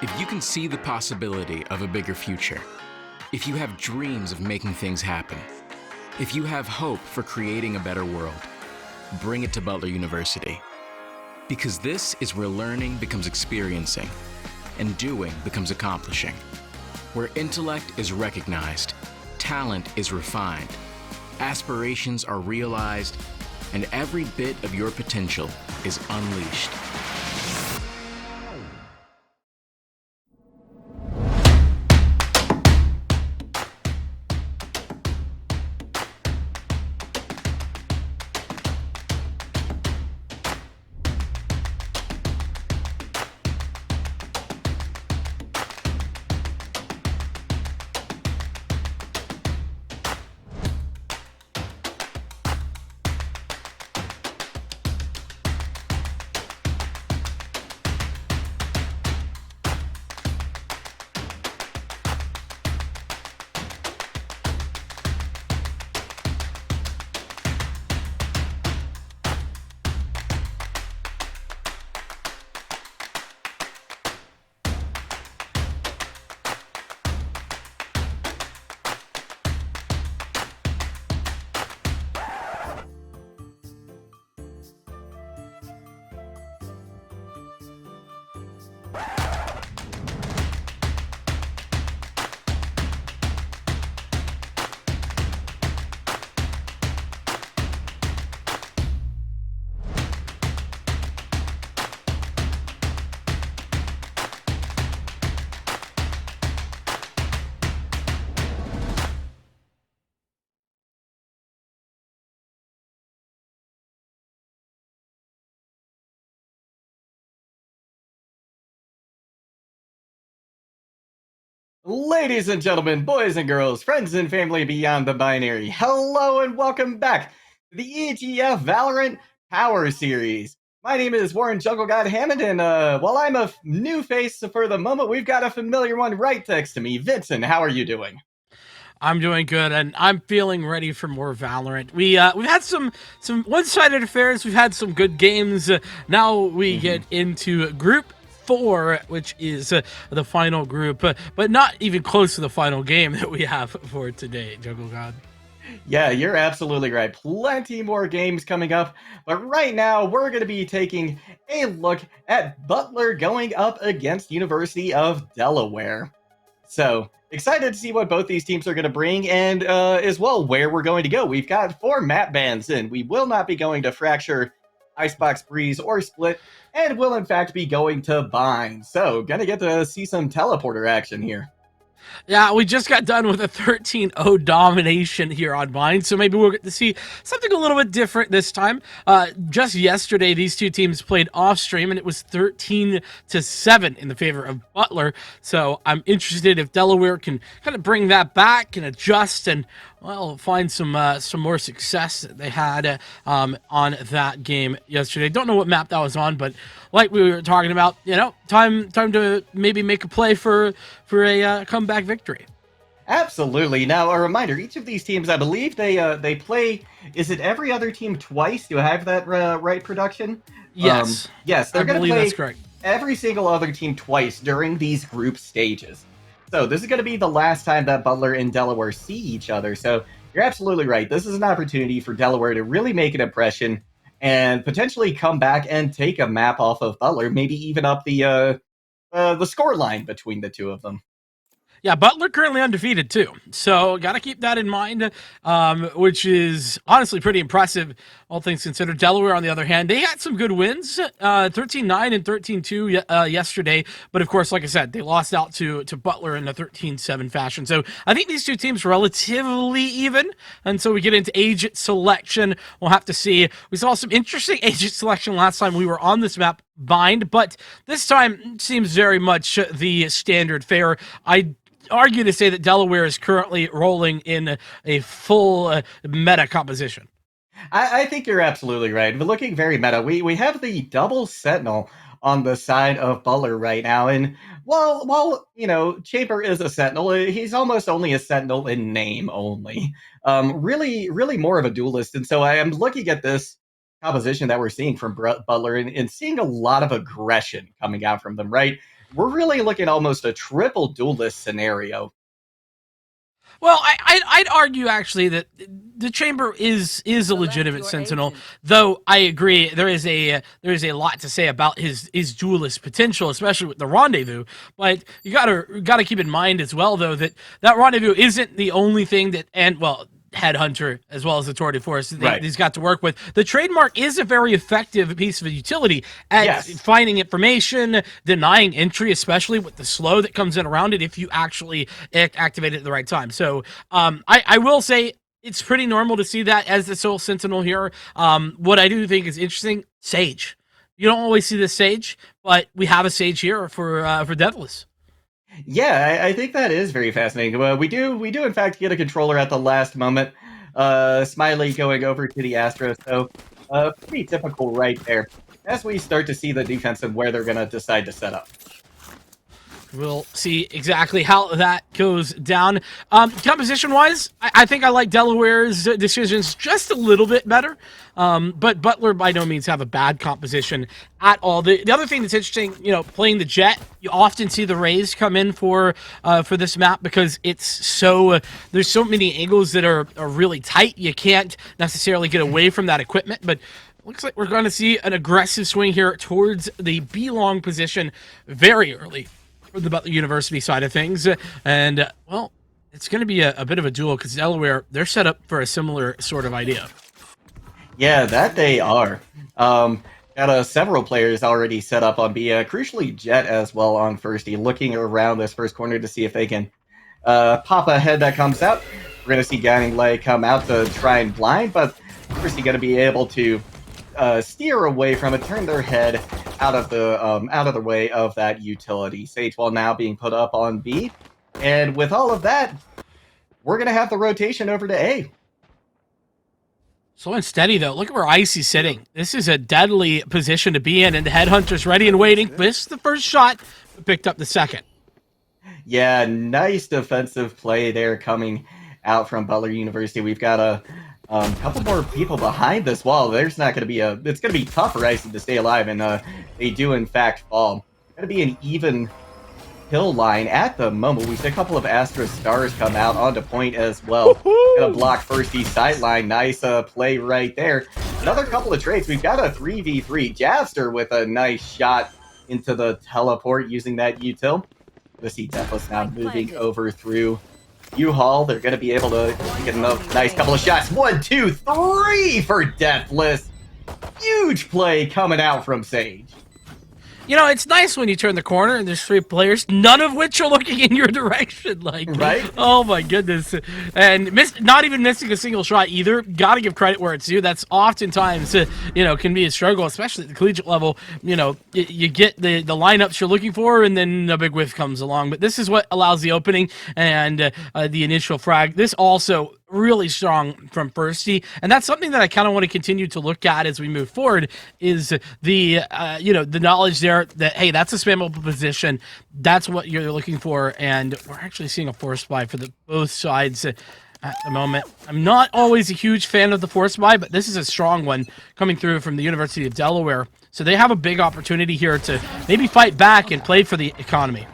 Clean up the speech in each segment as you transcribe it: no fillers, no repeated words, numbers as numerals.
If you can see the possibility of a bigger future, if you have dreams of making things happen, if you have hope for creating a better world, bring it to Butler University. Because this is where learning becomes experiencing and doing becomes accomplishing. Where intellect is recognized, talent is refined, aspirations are realized, and every bit of your potential is unleashed. Ladies and gentlemen, boys and girls, friends and family beyond the binary, hello and welcome back to the EGF Valorant Power Series. My name is Warren Jungle God Hammond, and while I'm a new face for the moment, we've got a familiar one right next to me. Vincent, how are you doing? I'm doing good, and I'm feeling ready for more Valorant. We've had some one-sided affairs. We've had some good games. Now we get into Group 4, which is the final group, but not even close to the final game that we have for today, Jungle God. Yeah, you're absolutely right. Plenty more games coming up, but right now we're going to be taking a look at Butler going up against University of Delaware. So excited to see what both these teams are going to bring, and as well where we're going to go. We've got 4 map bans in. We will not be going to Fracture, Icebox Breeze, or Split, and will in fact be going to Bind. So gonna get to see some teleporter action here. Yeah, we just got done with a 13-0 domination here on Vine, so maybe we'll get to see something a little bit different this time. Just yesterday, these two teams played off stream, and it was 13-7 in the favor of Butler. So I'm interested if Delaware can kind of bring that back and adjust and find some more success that they had on that game yesterday. Don't know what map that was on, but like we were talking about, time to maybe make a play for a comeback victory. Absolutely. Now, a reminder: each of these teams, I believe, they play. Is it every other team twice? Do I have that right? Production. Yes, Yes, they're I going to believe play that's correct. every single other team twice during these group stages. So this is going to be the last time that Butler and Delaware see each other. So you're absolutely right. This is an opportunity for Delaware to really make an impression and potentially come back and take a map off of Butler, maybe even up the score line between the two of them. Yeah, Butler currently undefeated too, so got to keep that in mind, which is honestly pretty impressive, all things considered. Delaware, on the other hand, they had some good wins, 13-9 and 13-2 yesterday, but of course, like I said, they lost out to Butler in a 13-7 fashion. So I think these two teams relatively even, and so we get into agent selection. We'll have to see. We saw some interesting agent selection last time we were on this map, Bind, but this time seems very much the standard fare. I argue to say that Delaware is currently rolling in a full meta composition. I think you're absolutely right. But looking very meta, we have the double Sentinel on the side of Butler right now, and while Chamber is a Sentinel, he's almost only a Sentinel in name only. Really more of a duelist, and so I am looking at this composition that we're seeing from Butler and seeing a lot of aggression coming out from them. Right, we're really looking at almost a triple duelist scenario. Well, I'd argue actually that the chamber is a legitimate sentinel, though I agree there is a lot to say about his duelist potential, especially with the rendezvous. But you gotta keep in mind as well, though, that rendezvous isn't the only thing that, and well, Headhunter as well as the Tour de Force he's got to work with. The trademark is a very effective piece of utility at finding information, denying entry, especially with the slow that comes in around it if you actually activate it at the right time. So I will say it's pretty normal to see that as the sole sentinel here. What I do think is interesting, Sage. You don't always see this Sage, but we have a Sage here for Deathless. Yeah, I think that is very fascinating. We do in fact get a controller at the last moment. Smiley going over to the Astros, so pretty typical right there. As we start to see the defense and where they're going to decide to set up. We'll see exactly how that goes down. Composition-wise, I think I like Delaware's decisions just a little bit better. But Butler by no means have a bad composition at all. The other thing that's interesting, playing the Jet, you often see the Rays come in for this map because it's so there's so many angles that are really tight. You can't necessarily get away from that equipment, but looks like we're going to see an aggressive swing here towards the B-long position very early for the Butler University side of things. And, well, it's going to be a bit of a duel because Delaware, they're set up for a similar sort of idea. Yeah, that they are. Got several players already set up on B. Crucially, Jet as well on firsty, looking around this first corner to see if they can pop a head that comes out. We're going to see Guiding Light come out to try and blind, but Firsty going to be able to steer away from it, turn their head out of the way of that utility. Sage Wall now being put up on B, and with all of that, we're gonna have the rotation over to A. Slow and steady though. Look at where Icy's sitting. This is a deadly position to be in, and the Headhunter's ready and waiting. Missed the first shot, but picked up the second. Yeah, nice defensive play there coming out from Butler University. We've got a couple more people behind this wall. There's not going to be it's going to be tough for Icy to stay alive, and they do in fact fall. Going to be an even kill line at the moment. We see a couple of Astra Stars come out onto point as well. Going to block Firsty sideline. Nice play right there. Another couple of trades. We've got a 3v3. Javster with a nice shot into the teleport using that util. We see Deathless now moving over through U-Haul. They're going to be able to get a nice couple of shots. 1, 2, 3 for Deathless. Huge play coming out from Sage. It's nice when you turn the corner and there's 3 players, none of which are looking in your direction. Right? Oh my goodness. And not even missing a single shot either. Got to give credit where it's due. That's oftentimes, can be a struggle, especially at the collegiate level. You get the lineups you're looking for, and then a big whiff comes along. But this is what allows the opening and the initial frag. This also really strong from Firsty, and that's something that I kind of want to continue to look at as we move forward, is the knowledge there that, hey, that's a spammable position, that's what you're looking for, and we're actually seeing a force buy for both sides at the moment. I'm not always a huge fan of the force buy, but this is a strong one coming through from the University of Delaware, so they have a big opportunity here to maybe fight back and play for the economy.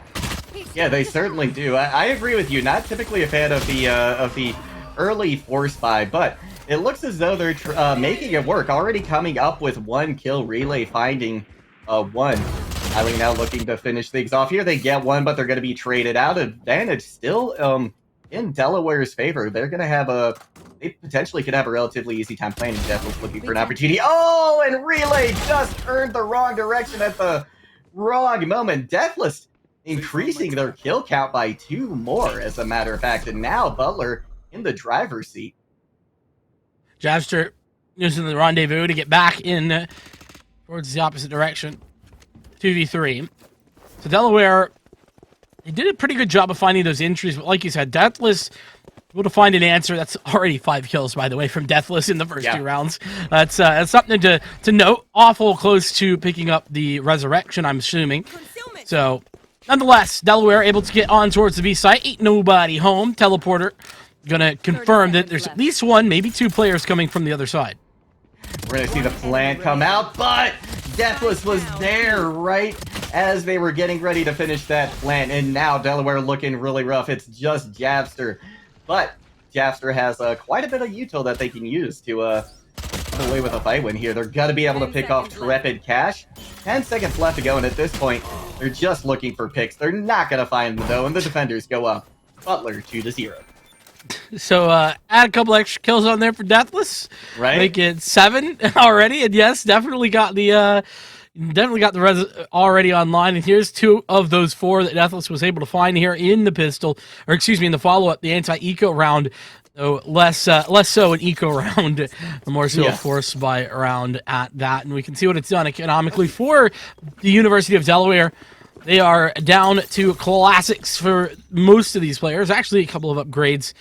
Yeah, they certainly do. I agree with you. Not typically a fan of the early force buy, but it looks as though they're making it work. Already coming up with 1 kill. Relay finding 1. Highly now looking to finish things off here. They get 1, but they're going to be traded out. Advantage still in Delaware's favor. They're going to they potentially could have a relatively easy time planning. Devil's looking for an opportunity. Oh, and Relay just turned the wrong direction at the wrong moment. Deathless increasing their kill count by 2 more, as a matter of fact, and now Butler in the driver's seat. Javster using the rendezvous to get back in towards the opposite direction. 2v3. So Delaware, they did a pretty good job of finding those entries, but like you said, Deathless able to find an answer. That's already 5 kills, by the way, from Deathless in the first 2 rounds. That's something to note. Awful close to picking up the resurrection, I'm assuming. So, nonetheless, Delaware able to get on towards the B site. Ain't nobody home. Teleporter gonna confirm that there's at least 1, maybe 2 players coming from the other side. We're gonna see the plant come out, but Deathless was there right as they were getting ready to finish that plant. And now Delaware looking really rough. It's just Jabster. But Jabster has quite a bit of util that they can use to come away with a fight win here. They're going to be able to pick off Trepid Cash. 10 seconds left to go, and at this point, they're just looking for picks. They're not going to find them, though, and the defenders go up. Butler 2-0. So add a couple extra kills on there for Deathless. Right? Make it 7 already. And yes, definitely got the res already online. And here's 2 of those 4 that Deathless was able to find here in the pistol, or excuse me, in the follow-up, the anti-eco round. So less so an eco round, more so a force buy round at that. And we can see what it's done economically for the University of Delaware. They are down to classics for most of these players. Actually, a couple of upgrades.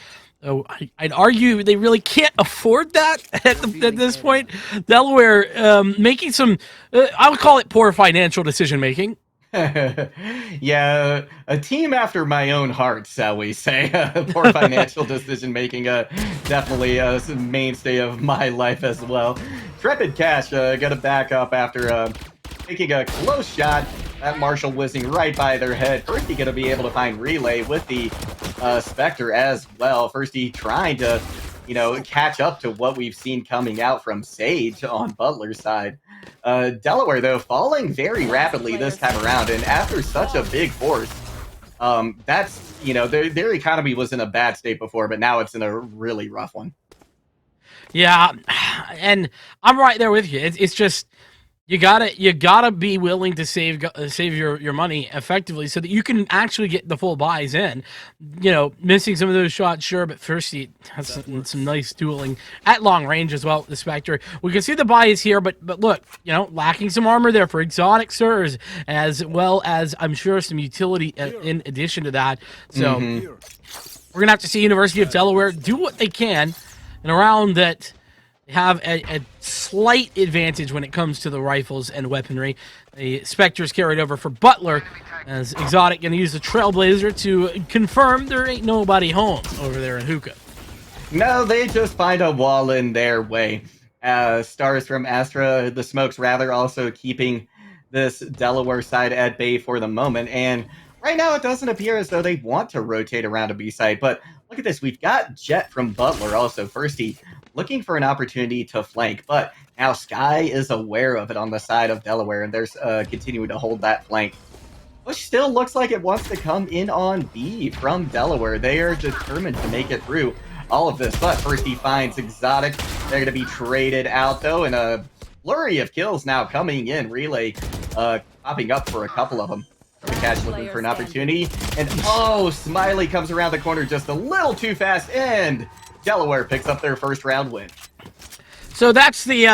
So I'd argue they really can't afford that at this point. Delaware making some, I would call it poor financial decision making. Yeah, a team after my own heart, shall we say. Poor financial decision making, definitely a mainstay of my life as well. Trepid Cash got to back up after taking a close shot. That Marshall whizzing right by their head. First, he's going to be able to find Relay with the Spectre as well. First, he trying to, catch up to what we've seen coming out from Sage on Butler's side. Delaware, though, falling very rapidly this time around. And after such a big force, that's, their economy was in a bad state before, but now it's in a really rough one. Yeah, and I'm right there with you. It's just... You gotta be willing to save your money effectively so that you can actually get the full buys in. Missing some of those shots, sure, but first he has some nice dueling at long range as well. The Spectre, we can see the buys here, but look, lacking some armor there for exotic Sirs, as well as I'm sure some utility in addition to that. So we're gonna have to see University of Delaware do what they can in a round that have a slight advantage when it comes to the rifles and weaponry. The Spectre's carried over for Butler, as Exotic going to use the Trailblazer to confirm there ain't nobody home over there in Hookah. No, they just find a wall in their way. Stars from Astra, the Smokes rather, also keeping this Delaware side at bay for the moment. And right now it doesn't appear as though they want to rotate around a B side, but look at this. We've got Jet from Butler also. Firsty looking for an opportunity to flank, but now Sky is aware of it on the side of Delaware, and there's continuing to hold that flank. Push still looks like it wants to come in on B from Delaware. They are determined to make it through all of this, but first he finds Exotic. They're going to be traded out, though, and a flurry of kills now coming in. Relay popping up for a couple of them. The Catch looking for an opportunity, and Smiley comes around the corner just a little too fast, and Delaware picks up their first round win. So that's the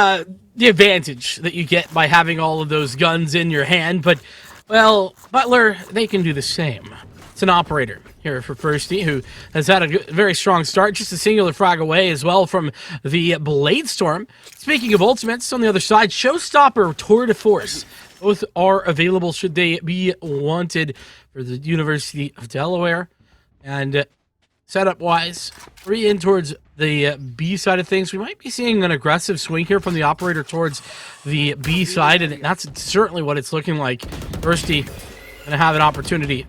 advantage that you get by having all of those guns in your hand, but, well, Butler, they can do the same. It's an operator here for Firsty, who has had a very strong start, just a singular frag away as well from the Blade Storm. Speaking of ultimates, on the other side, Showstopper, Tour de Force. Both are available should they be wanted for the University of Delaware. And setup-wise, 3 in towards the B side of things. We might be seeing an aggressive swing here from the operator towards the B side, and that's certainly what it's looking like. Firsty going to have an opportunity.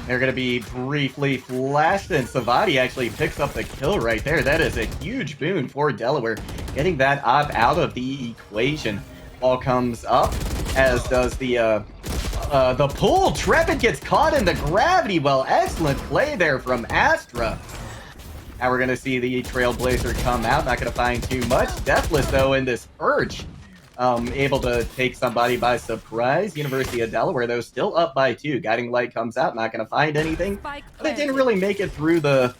They're going to be briefly flashed, and Savati actually picks up the kill right there. That is a huge boon for Delaware, getting that op out of the equation. Ball comes up, as does the pull. Trepid gets caught in the gravity well. Excellent play there from Astra. Now we're going to see the Trailblazer come out. Not going to find too much. Deathless, though, in this Urge. Able to take somebody by surprise. University of Delaware, though, still up by 2. Guiding Light comes out. Not going to find anything. But it didn't really make it through the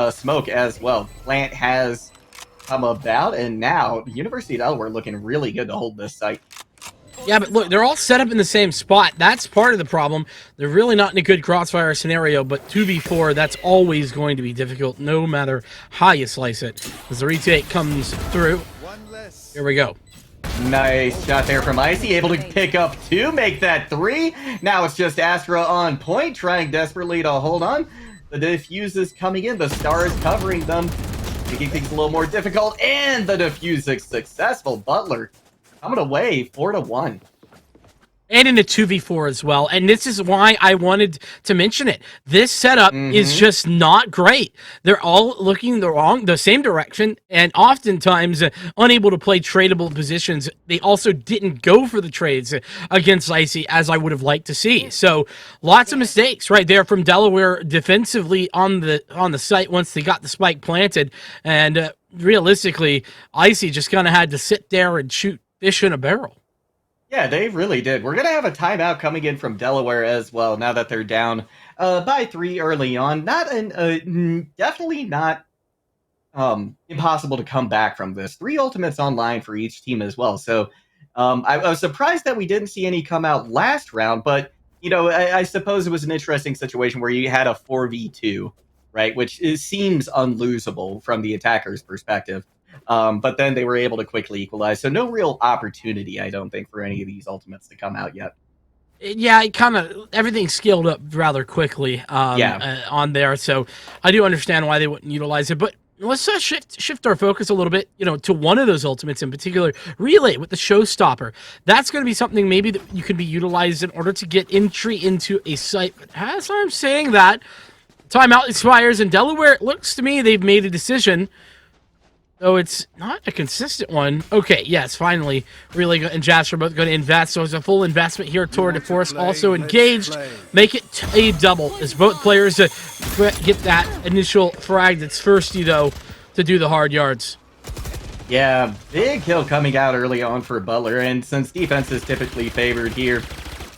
smoke as well. Plant has come about, and now University of Delaware looking really good to hold this site. Yeah, but look, they're all set up in the same spot. That's part of the problem. They're really not in a good crossfire scenario, but 2v4, that's always going to be difficult, no matter how you slice it. As the retake comes through, here we go. Nice shot there from Icy, able to pick up 2, make that 3. Now it's just Astra on point, trying desperately to hold on. The defuse is coming in, the star is covering them, making things a little more difficult, and the defuse is successful. Butler coming away 4-1. And in a 2v4 as well. And this is why I wanted to mention it. This setup is just not great. They're all looking the same direction, and oftentimes unable to play tradable positions. They also didn't go for the trades against Icy as I would have liked to see. So lots of mistakes right there from Delaware defensively on the site once they got the spike planted. And realistically, Icy just kind of had to sit there and shoot fish in a barrel. Yeah, they really did. We're going to have a timeout coming in from Delaware as well, now that they're down by 3 early on. Definitely not impossible to come back from this. 3 ultimates online for each team as well. So I was surprised that we didn't see any come out last round, but, I suppose it was an interesting situation where you had a 4v2, right, which seems unlosable from the attacker's perspective. But then they were able to quickly equalize. So no real opportunity, I don't think, for any of these ultimates to come out yet. Yeah, everything scaled up rather quickly on there. So I do understand why they wouldn't utilize it. But let's shift our focus a little bit, to one of those ultimates in particular, Relay with the Showstopper. That's going to be something maybe that you can be utilized in order to get entry into a site. But as I'm saying that, timeout expires in Delaware. It looks to me they've made a decision. So it's not a consistent one. Okay, yes, finally, Relay and Jasper are both going to invest. So it's a full investment here toward DeForest. Also engaged. Make it a double as both players get that initial frag. That's Thirsty, though, to do the hard yards. Yeah, big kill coming out early on for Butler. And since defense is typically favored here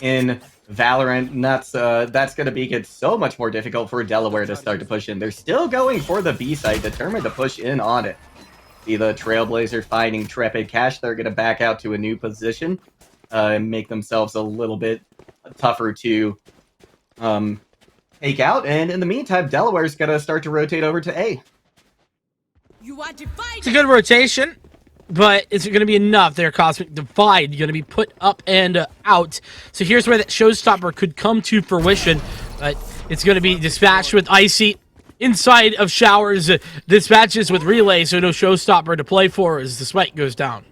in Valorant, that's going to make it so much more difficult for Delaware to start to push in. They're still going for the B site, determined to push in on it. See the Trailblazer finding Trepid Cash. They're going to back out to a new position and make themselves a little bit tougher to take out. And in the meantime, Delaware's going to start to rotate over to A. It's a good rotation, but is it going to be enough there? Cosmic Divide going to be put up and out. So here's where that Showstopper could come to fruition, but it's going to be dispatched with Icy. Inside of Showers, dispatches with Relay, so no Showstopper to play for as the spike goes down.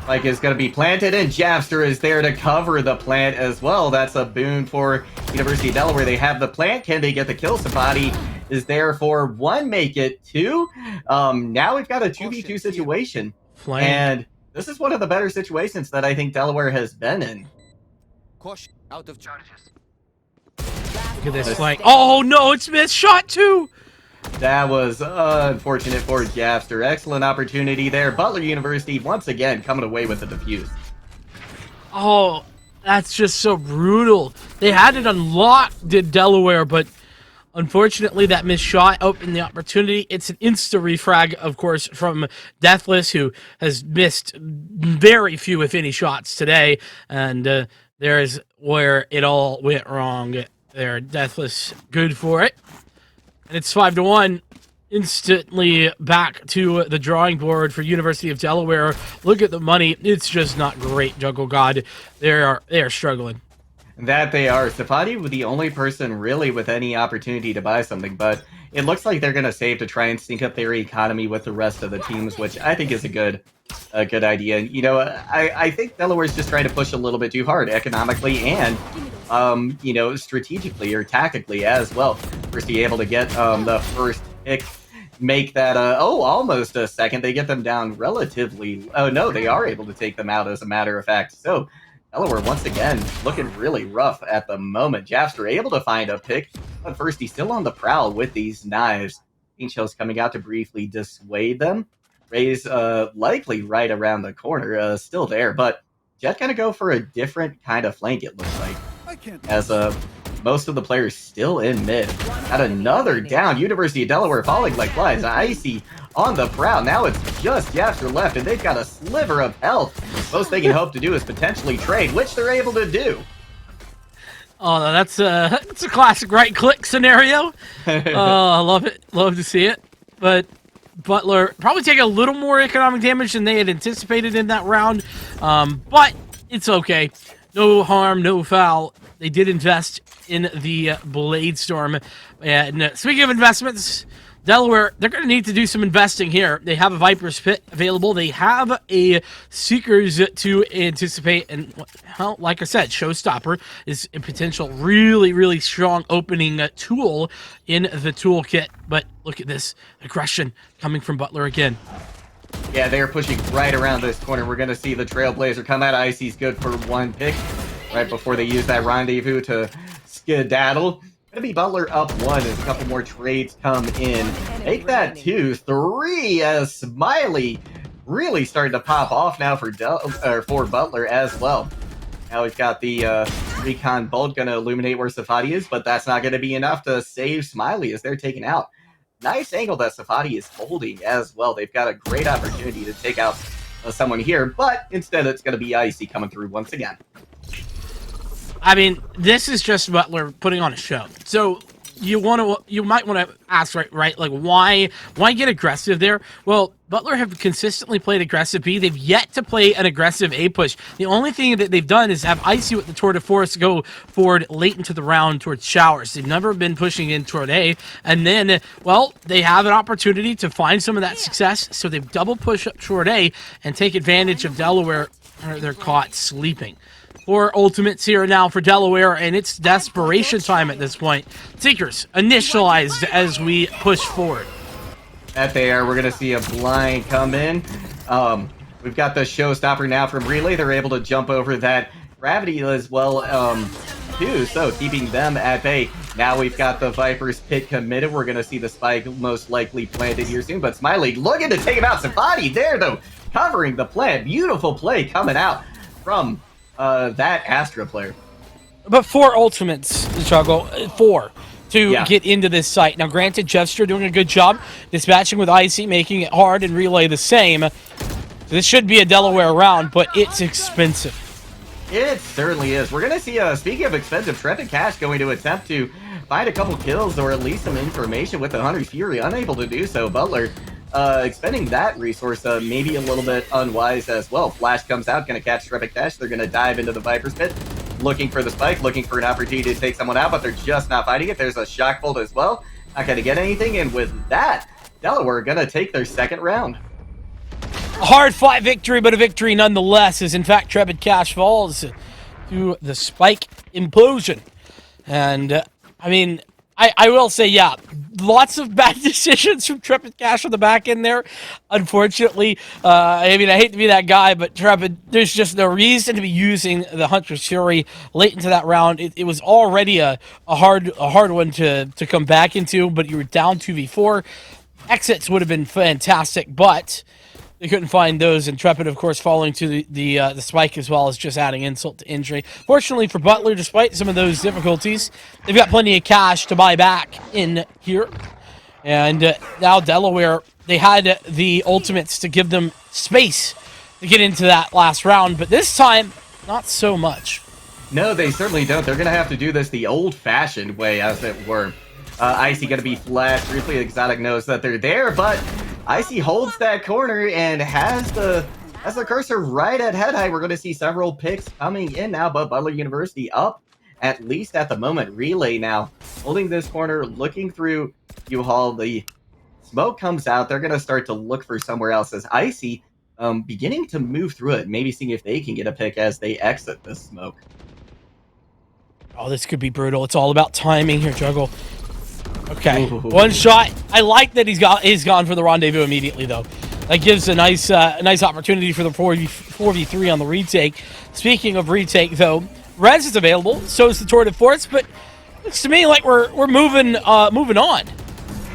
Spike is going to be planted, and Japster is there to cover the plant as well. That's a boon for University of Delaware. They have the plant. Can they get the kill? Somebody is there for 1, make it 2. Now we've got a 2v2 situation. And this is one of the better situations that I think Delaware has been in. Caution, out of charges. Look at this flank. Oh no, it's missed shot too. That was unfortunate for Japster. Excellent opportunity there. Butler University once again coming away with the defuse. Oh, that's just so brutal. They had it unlocked, did Delaware, but unfortunately that missed shot opened the opportunity. It's an insta refrag, of course, from Deathless, who has missed very few, if any, shots today. And there's where it all went wrong there. Deathless, good for it. And it's 5-1. Instantly back to the drawing board for University of Delaware. Look at the money. It's just not great, Jungle God. They are struggling. That they are. Stefani was the only person really with any opportunity to buy something, but it looks like they're going to save to try and sync up their economy with the rest of the teams, which I think is a good idea. You know, I think Delaware's just trying to push a little bit too hard economically and, you know, strategically or tactically as well. First, be able to get the first pick, make that, almost a second. They get them down relatively. Oh, no, they are able to take them out, as a matter of fact. So, Delaware, once again, looking really rough at the moment. Japster able to find a pick, but first, he's still on the prowl with these knives. Shell's coming out to briefly dissuade them. Ray's likely right around the corner, still there, but Jet gonna go for a different kind of flank, it looks like. As most of the players still in mid. Got another down. University of Delaware falling like flies. Icy on the prowl. Now it's just Japster left, and they've got a sliver of health. Most they can hope to do is potentially trade, which they're able to do. Oh, that's a classic right-click scenario. I love it. Love to see it. But Butler probably take a little more economic damage than they had anticipated in that round. But it's okay. No harm, no foul. they did invest in the Blade Storm. And speaking of investments, Delaware, they're going to need to do some investing here. They have a Viper's Pit available. They have a Seekers to anticipate. And, well, like I said, Showstopper is a potential really, really strong opening tool in the toolkit. But look at this aggression coming from Butler again. Yeah, they're pushing right around this corner. We're going to see the Trailblazer come out. Icy's good for one pick right before they use that rendezvous to skedaddle. Gonna be Butler up 1 as a couple more trades come in. Make that 2, 3 as Smiley really starting to pop off now for Butler as well. Now we've got the Recon Bolt gonna illuminate where Safadi is, but that's not gonna be enough to save Smiley as they're taken out. Nice angle that Safadi is holding as well. They've got a great opportunity to take out someone here, but instead it's gonna be Icy coming through once again. I mean, this is just Butler putting on a show. So you might want to ask, right? Like, why get aggressive there? Well, Butler have consistently played aggressive B. They've yet to play an aggressive A push. The only thing that they've done is have Icy with the Tour de Force go forward late into the round towards Showers. They've never been pushing in toward A. And then, well, they have an opportunity to find some of that success. So they've double push up toward A and take advantage of Delaware. They're caught sleeping. 4 ultimates here now for Delaware, and it's desperation time at this point. Seekers initialized as we push forward. That they are. We're going to see a blind come in. We've got the Showstopper now from Relay. They're able to jump over that gravity as well, too, so keeping them at bay. Now we've got the Viper's Pit committed. We're going to see the spike most likely planted here soon, but Smiley looking to take him out. Safadi there, though, covering the plant. Beautiful play coming out from that Astra player. But 4 ultimates, Juggle. 4 to get into this site. Now, granted, Jeffster doing a good job dispatching with Icy, making it hard, and Relay the same. This should be a Delaware round, but it's expensive. It certainly is. We're going to see, speaking of expensive, Trepid Cash going to attempt to find a couple kills or at least some information with the Hunter's Fury. Unable to do so. Butler expending that resource maybe a little bit unwise as well. Flash comes out, going to catch Trepid Cash. They're going to dive into the Viper's Pit, looking for the spike, looking for an opportunity to take someone out, but they're just not fighting it. There's a shock bolt as well. Not going to get anything, and with that, Delaware going to take their second round. A hard-fought victory, but a victory nonetheless, as in fact Trepid Cash falls to the spike implosion. And, I mean, I will say, yeah, lots of bad decisions from Trepid Cash on the back end there. Unfortunately, I mean, I hate to be that guy, but Trepid, there's just no reason to be using the Hunter's Fury late into that round. It was already a hard one to come back into, but you were down 2v4. Exits would have been fantastic, but they couldn't find those, and Trepid, of course, falling to the spike as well as just adding insult to injury. Fortunately for Butler, despite some of those difficulties, they've got plenty of cash to buy back in here. And now Delaware, they had the ultimates to give them space to get into that last round, but this time, not so much. No, they certainly don't. They're going to have to do this the old-fashioned way, as it were. Icy going to be flashed. Briefly, Exotic knows that they're there, but Icy holds that corner and has the cursor right at head height. We're going to see several picks coming in now, but Butler University up, at least at the moment. Relay now holding this corner, looking through U-Haul. The smoke comes out. They're going to start to look for somewhere else as Icy beginning to move through it, maybe seeing if they can get a pick as they exit this smoke. Oh, this could be brutal. It's all about timing here, Juggle. Okay, Ooh. One shot. I like that he's gone for the rendezvous immediately, though. That gives a nice opportunity for the 4v3 on the retake. Speaking of retake, though, Res is available. So is the Tour de Force, but looks to me like we're moving on.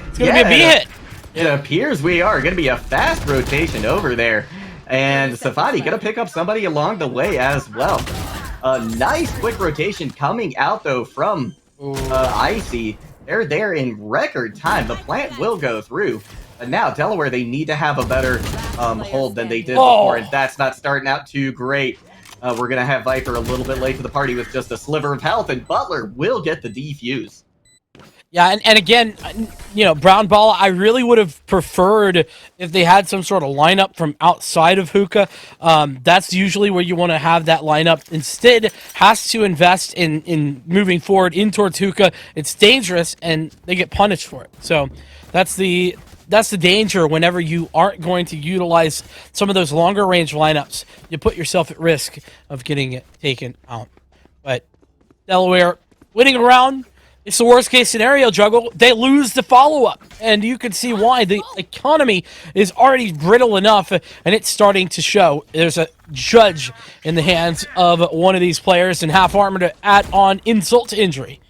It's gonna be a B hit. It appears we are going to be a fast rotation over there, and Safadi going to pick up somebody along the way as well. A nice quick rotation coming out though from Icy. They're there in record time. The plant will go through. And now Delaware, they need to have a better hold than they did before, and that's not starting out too great. We're going to have Viper a little bit late to the party with just a sliver of health, and Butler will get the defuse. Yeah, and again, Brown Ball, I really would have preferred if they had some sort of lineup from outside of hookah. That's usually where you want to have that lineup. Instead, has to invest in moving forward in towards hookah. It's dangerous, and they get punished for it. So that's the danger whenever you aren't going to utilize some of those longer range lineups. You put yourself at risk of getting it taken out. But Delaware winning a round. It's the worst case scenario, Juggle. They lose the follow-up, and you can see why. The economy is already brittle enough, and it's starting to show. There's a judge in the hands of one of these players, and half armor to add on insult to injury.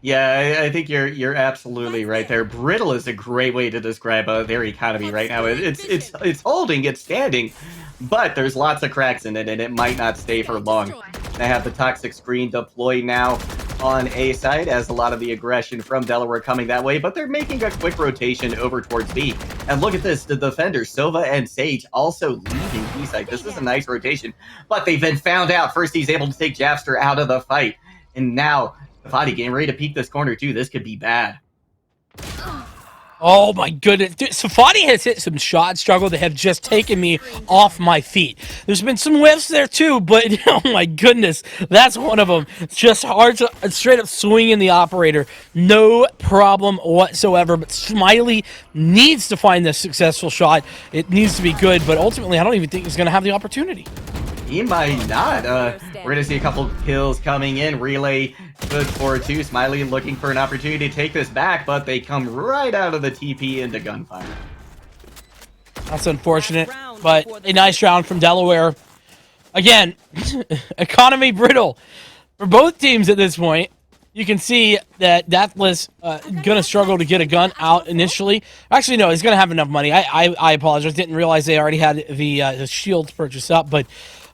Yeah, I think you're absolutely right there. Brittle is a great way to describe their economy right now. It's holding, it's standing, but there's lots of cracks in it, and it might not stay for long. They have the toxic screen deployed now on A side, as a lot of the aggression from Delaware coming that way, but they're making a quick rotation over towards B. And look at this, the defenders, Sova and Sage, also leaving B side. This is a nice rotation, but they've been found out. First, he's able to take Japster out of the fight, and now Fadi getting ready to peek this corner too. This could be bad. Oh my goodness. Dude, Safadi has hit some shot struggle that have just taken me off my feet. There's been some whiffs there too, but oh my goodness, that's one of them. It's just hard to straight up swing in the operator. No problem whatsoever, but Smiley needs to find this successful shot. It needs to be good, but ultimately I don't even think he's going to have the opportunity. He might not. We're going to see a couple kills coming in. Relay good for 2. Smiley looking for an opportunity to take this back, but they come right out of the TP into gunfire. That's unfortunate, but a nice round from Delaware. Again, economy brittle for both teams at this point. You can see that Deathless going to struggle to get a gun out initially. Actually, no, he's going to have enough money. I apologize. Didn't realize they already had the shield purchase up, but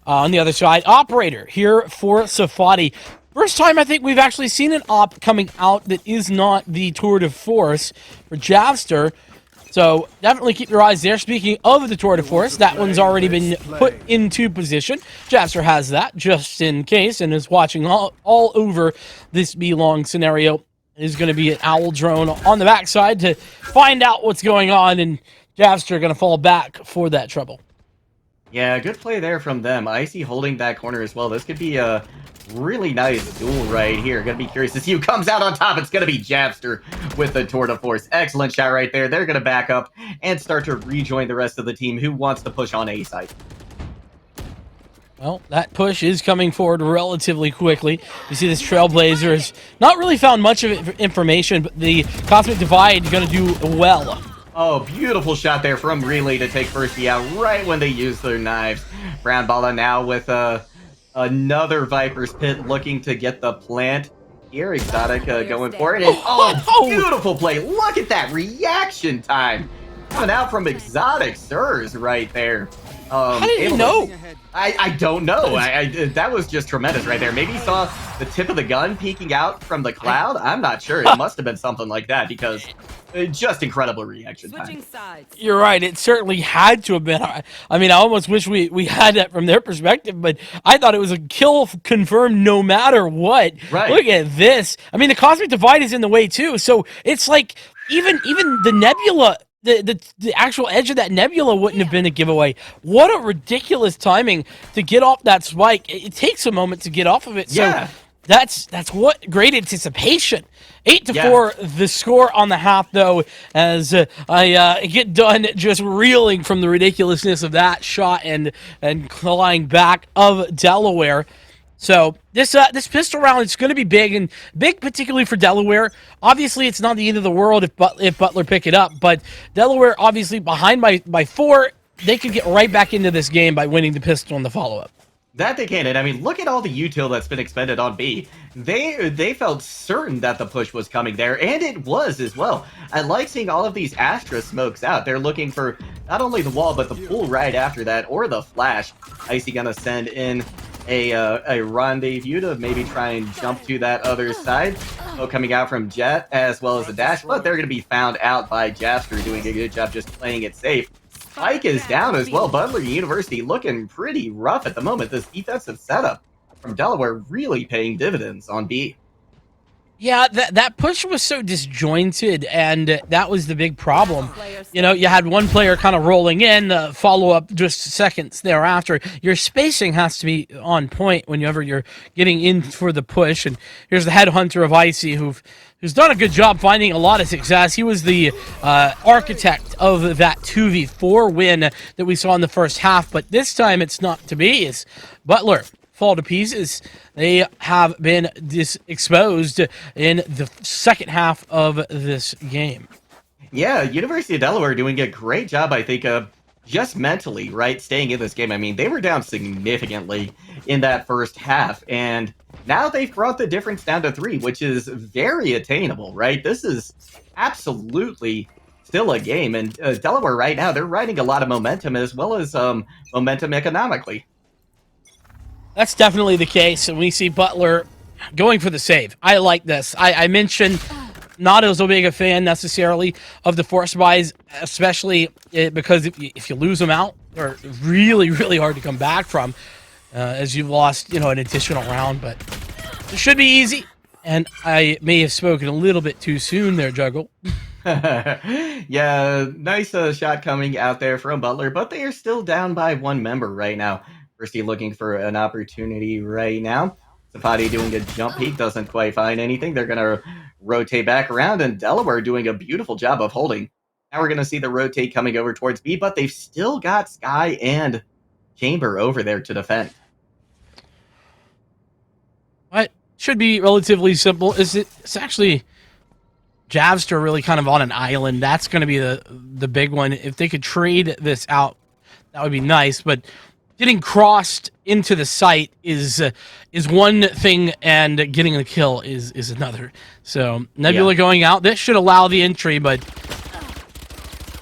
on the other side, Operator here for Safadi. First time I think we've actually seen an op coming out that is not the tour de force for Javster. So definitely keep your eyes there. Speaking of the tour de force, that one's already been put into position. Javster has that just in case and is watching all over this B-long scenario. Is going to be an owl drone on the backside to find out what's going on, and Javster going to fall back for that trouble. Yeah, good play there from them. Icy holding that corner as well. This could be a really nice duel right here. Gonna be curious to see who comes out on top. It's gonna be Javster with the tour de force. Excellent shot right there. They're gonna back up and start to rejoin the rest of the team who wants to push on A side. Well, that push is coming forward relatively quickly. You see this Trailblazer has not really found much of information, but the Cosmic Divide is going to do well. Oh, beautiful shot there from Relay to take Firsty out right when they use their knives. Brown Balla now with another Viper's Pit looking to get the plant. Here, Exotic going for it. And, beautiful play. Look at that reaction time. Coming out from Exotic Sirs right there. How did you know? I don't know. That was just tremendous right there. Maybe he saw the tip of the gun peeking out from the cloud. I'm not sure. It must have been something like that because just incredible reaction time. You're right. It certainly had to have been. I mean, I almost wish we had that from their perspective, but I thought it was a kill confirmed no matter what. Right. Look at this. I mean, the Cosmic Divide is in the way too. So it's like even the Nebula. The actual edge of that Nebula wouldn't have been a giveaway. What a ridiculous timing to get off that spike. It takes a moment to get off of it. Yeah. So that's what great anticipation. 8-4 the score on the half, though, as I get done just reeling from the ridiculousness of that shot and clawing back of Delaware. So this pistol round is going to be big, and big particularly for Delaware. Obviously, it's not the end of the world if Butler pick it up, but Delaware obviously behind by 4, they could get right back into this game by winning the pistol on the follow-up. That they can, and I mean, look at all the util that's been expended on B. They felt certain that the push was coming there, and it was as well. I like seeing all of these Astra smokes out. They're looking for not only the wall, but the pool right after that, or the flash. Icy gonna send in a rendezvous to maybe try and jump to that other side. Oh, coming out from Jet as well as the dash, but they're gonna be found out by Jasper doing a good job just playing it safe. Spike is down as well. Butler University looking pretty rough at the moment. This defensive setup from Delaware really paying dividends on B. Yeah, that push was so disjointed, and that was the big problem. You know, you had one player kind of rolling in, follow up just seconds thereafter. Your spacing has to be on point whenever you're getting in for the push. And here's the headhunter of Icy, who's done a good job finding a lot of success. He was the architect of that 2v4 win that we saw in the first half, but this time it's not to be. It's Butler fall to pieces. They have been exposed in the second half of this game. Yeah, University of Delaware doing a great job, I think, of just mentally, right, staying in this game. I mean, they were down significantly in that first half, and now they've brought the difference down to 3, which is very attainable, right? This is absolutely still a game, and Delaware right now, they're riding a lot of momentum as well as momentum economically. That's definitely the case, and we see Butler going for the save. I like this. I mentioned not as a big a fan necessarily of the force buys, especially because if you lose them out, they're really, really hard to come back from, as you've lost, an additional round. But it should be easy, and I may have spoken a little bit too soon there, Juggle. Yeah, nice shot coming out there from Butler, but they are still down by 1 member right now. Firsty looking for an opportunity right now. Safadi doing a jump peek, doesn't quite find anything. They're going to rotate back around, and Delaware doing a beautiful job of holding. Now we're going to see the rotate coming over towards B, but they've still got Sky and Chamber over there to defend. What should be relatively simple. It's actually Javster really kind of on an island. That's going to be the big one. If they could trade this out, that would be nice, but getting crossed into the site is one thing, and getting the kill is another. So Nebula going out. This should allow the entry, but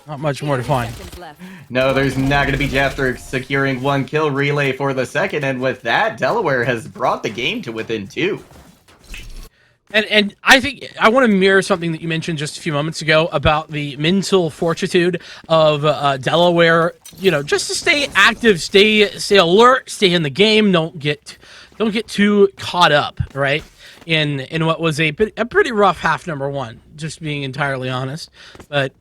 not much more to find. No, there's not going to be Jafter securing 1 kill. Relay for the second, and with that, Delaware has brought the game to within 2. And I think I want to mirror something that you mentioned just a few moments ago about the mental fortitude of Delaware. Just to stay active, stay alert, stay in the game. Don't get too caught up, right? In what was a pretty rough half number 1. Just being entirely honest. But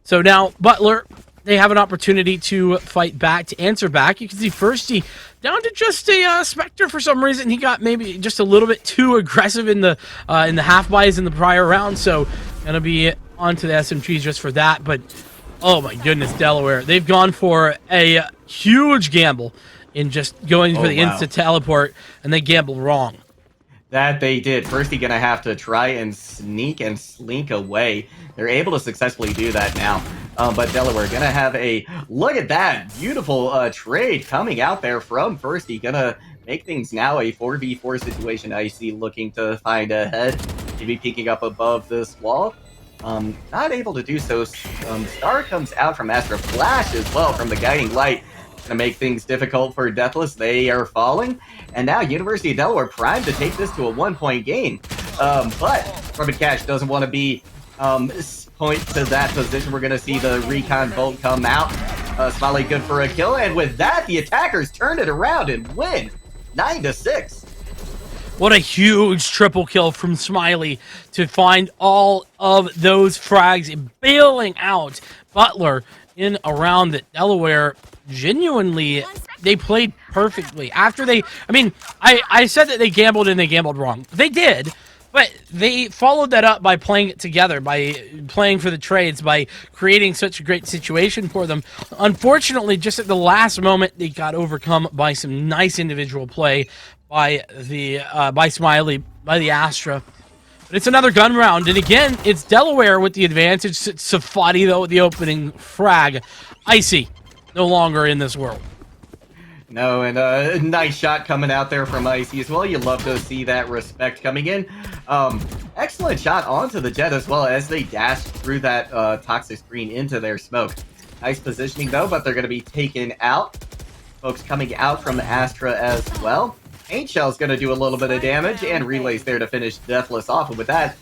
so now Butler, they have an opportunity to fight back, to answer back. You can see Firsty down to just a Spectre for some reason. He got maybe just a little bit too aggressive in the half buys in the prior round, so gonna be onto the SMGs just for that. But oh my goodness, Delaware, they've gone for a huge gamble in just going for the instant teleport, and they gambled wrong. That they did. Firsty gonna have to try and sneak and slink away. They're able to successfully do that now. But Delaware gonna have a look at that beautiful trade coming out there from Firsty. Gonna make things now a 4v4 situation. Icy looking to find a head, maybe peeking up above this wall. Not able to do so. Star comes out from Astra. Flash as well from the guiding light. To make things difficult for Deathless. They are falling, and now University of Delaware primed to take this to a 1-point game. But Robin Cash doesn't want to be point to that position. We're going to see the Recon Bolt come out. Smiley good for a kill, and with that, the attackers turn it around and win 9-6. What a huge triple kill from Smiley to find all of those frags, bailing out Butler in a round that Delaware genuinely, they played perfectly. After I said that they gambled and they gambled wrong. They did, but they followed that up by playing it together, by playing for the trades, by creating such a great situation for them. Unfortunately, just at the last moment, they got overcome by some nice individual play by Smiley, by the Astra. But it's another gun round, and again, it's Delaware with the advantage. It's Safadi, though, with the opening frag. Icy, no longer in this world. No, and a nice shot coming out there from Icy as well. You love to see that respect coming in. Excellent shot onto the jet as well as they dash through that toxic screen into their smoke. Nice positioning, though, but they're going to be taken out. Folks coming out from Astra as well. Paint Shell's going to do a little bit of damage, and Relay's there to finish Deathless off. And with that,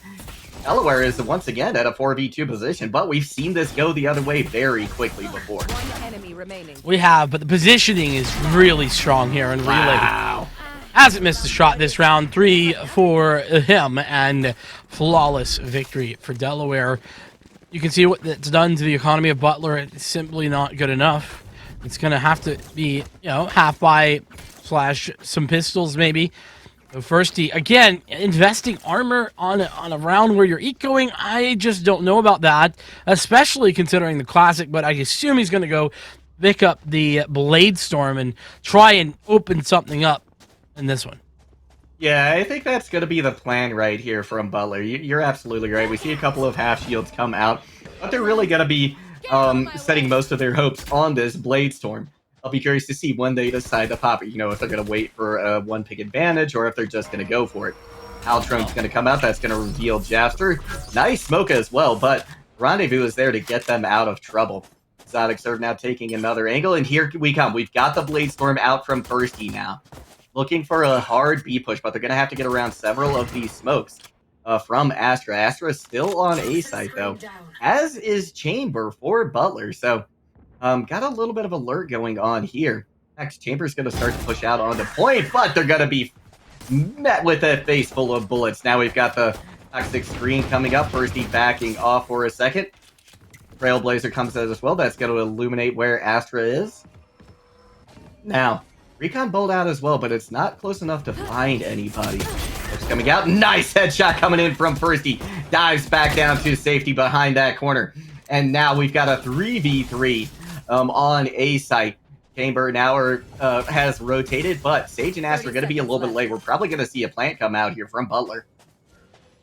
Delaware is once again at a 4v2 position, but we've seen this go the other way very quickly before. We have, but the positioning is really strong here in Relay. Wow. hasn't missed a shot this round. 3 for him, and flawless victory for Delaware. You can see what that's done to the economy of Butler. It's simply not good enough. It's going to have to be, half by / some pistols maybe. The firstie, again, investing armor on a round where you're ecoing, I just don't know about that, especially considering the classic, but I assume he's going to go pick up the Blade Storm and try and open something up in this one. Yeah, I think that's going to be the plan right here from Butler. You're absolutely right. We see a couple of half shields come out, but they're really going to be setting most of their hopes on this Blade Storm. I'll be curious to see when they decide to pop it. If they're going to wait for a one-pick advantage or if they're just going to go for it. Altrone's going to come out. That's going to reveal Jasper. Nice smoke as well, but Rendezvous is there to get them out of trouble. Exotics are now taking another angle, and here we come. We've got the Blade Storm out from firstie now. Looking for a hard B push, but they're going to have to get around several of these smokes from Astra. Astra is still on A site, though, as is Chamber for Butler. So, got a little bit of alert going on here. Next, Chamber's going to start to push out on the point, but they're going to be met with a face full of bullets. Now we've got the toxic screen coming up. Firstie backing off for a second. Trailblazer comes out as well. That's going to illuminate where Astra is. Now, Recon bolt out as well, but it's not close enough to find anybody. It's coming out. Nice headshot coming in from Firstie. Dives back down to safety behind that corner. And now we've got a 3v3 on A site. Chamber now has rotated, but Sage and Astra are going to be a little bit late. We're probably going to see a plant come out here from Butler.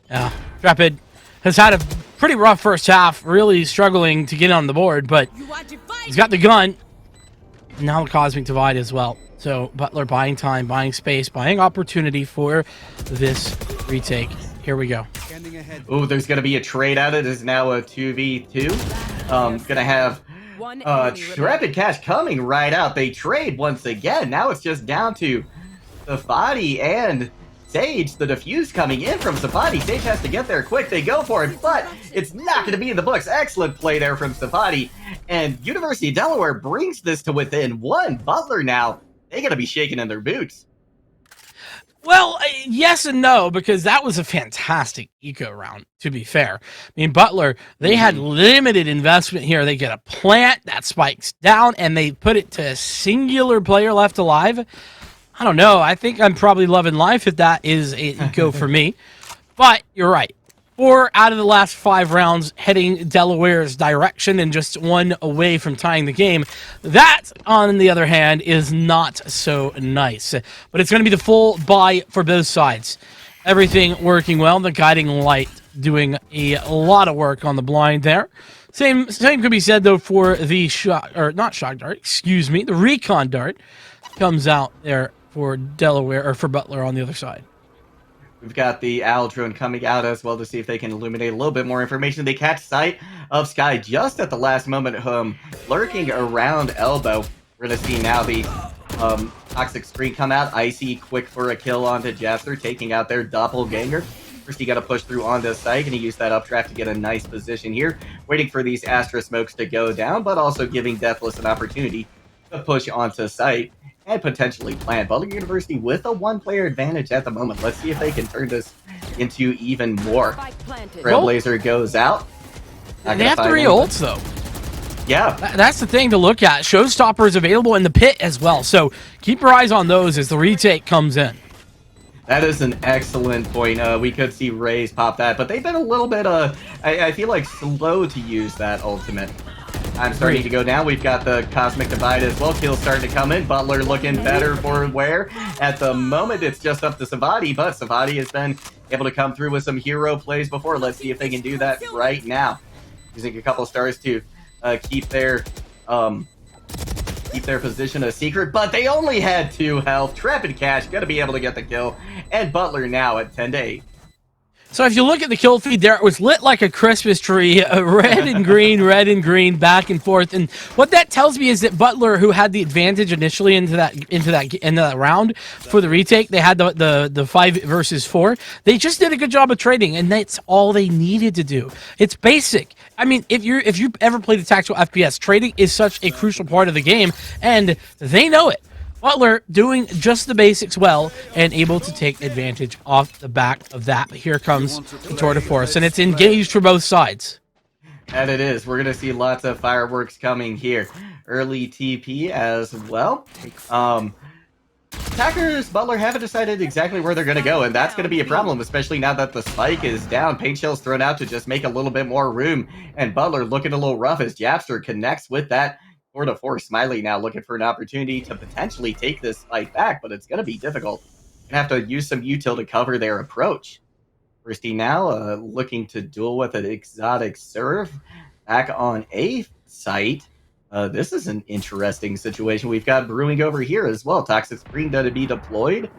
Yeah, Trepid has had a pretty rough first half, really struggling to get on the board, but he's got the gun. Now the Cosmic Divide as well. So Butler buying time, buying space, buying opportunity for this retake. Here we go. Ooh, there's going to be a trade out. It is now a 2v2. Going to have Trepid Cash coming right out. They trade once again. Now it's just down to Safadi and Sage. The defuse coming in from Safadi. Sage has to get there quick. They go for it, but it's not going to be in the books. Excellent play there from Safadi. And University of Delaware brings this to within 1. Butler now, they're going to be shaking in their boots. Well, yes and no, because that was a fantastic eco round, to be fair. I mean, Butler, they had limited investment here. They get a plant that spikes down, and they put it to a singular player left alive. I don't know. I think I'm probably loving life if that is an eco for me. But you're right. 4 out of the last 5 rounds heading Delaware's direction and just 1 away from tying the game. That, on the other hand, is not so nice. But it's going to be the full buy for both sides. Everything working well. The guiding light doing a lot of work on the blind there. Same could be said, though, for the the recon dart comes out there for Delaware, or for Butler on the other side. We've got the Owl drone coming out as well to see if they can illuminate a little bit more information. They catch sight of Sky just at the last moment, lurking around elbow. We're going to see now the toxic screen come out. Icy quick for a kill onto Jasper, taking out their doppelganger. First, you got to push through onto Site, and he used that updraft to get a nice position here, waiting for these Astra smokes to go down, but also giving Deathless an opportunity to push onto Site and potentially plant. Butler University with a 1-player advantage at the moment. Let's see if they can turn this into even more. Trailblazer goes out. They have 3 ults, though. Yeah. That's the thing to look at. Showstopper is available in the pit as well, so keep your eyes on those as the retake comes in. That is an excellent point. We could see Rays pop that, but they've been a little bit, I feel like, slow to use that ultimate. I'm starting to go down. We've got the Cosmic Divide as well. Kills starting to come in. Butler looking better for wear. At the moment, it's just up to Savati, but Savati has been able to come through with some hero plays before. Let's see if they can do that right now. Using a couple stars to keep their position a secret, but they only had 2 health. Trepid Cash gonna be able to get the kill, and Butler now at 10-8. So if you look at the kill feed there, it was lit like a Christmas tree, red and green, back and forth. And what that tells me is that Butler, who had the advantage initially into that round for the retake, they had the 5 versus 4. They just did a good job of trading, and that's all they needed to do. It's basic. I mean, if you've ever played a tactical FPS, trading is such a crucial part of the game, and they know it. Butler doing just the basics well and able to take advantage off the back of that. But here comes the tour de force, and it's engaged for both sides. And it is. We're going to see lots of fireworks coming here. Early TP as well. Attackers, Butler haven't decided exactly where they're going to go, and that's going to be a problem, especially now that the spike is down. Paint shell's thrown out to just make a little bit more room, and Butler looking a little rough as Japster connects with that tour de force. Smiley now looking for an opportunity to potentially take this fight back, but it's going to be difficult. Gonna have to use some util to cover their approach. Firsty now looking to duel with an exotic serve back on A site. This is an interesting situation we've got brewing over here as well. Toxic Screen going to be deployed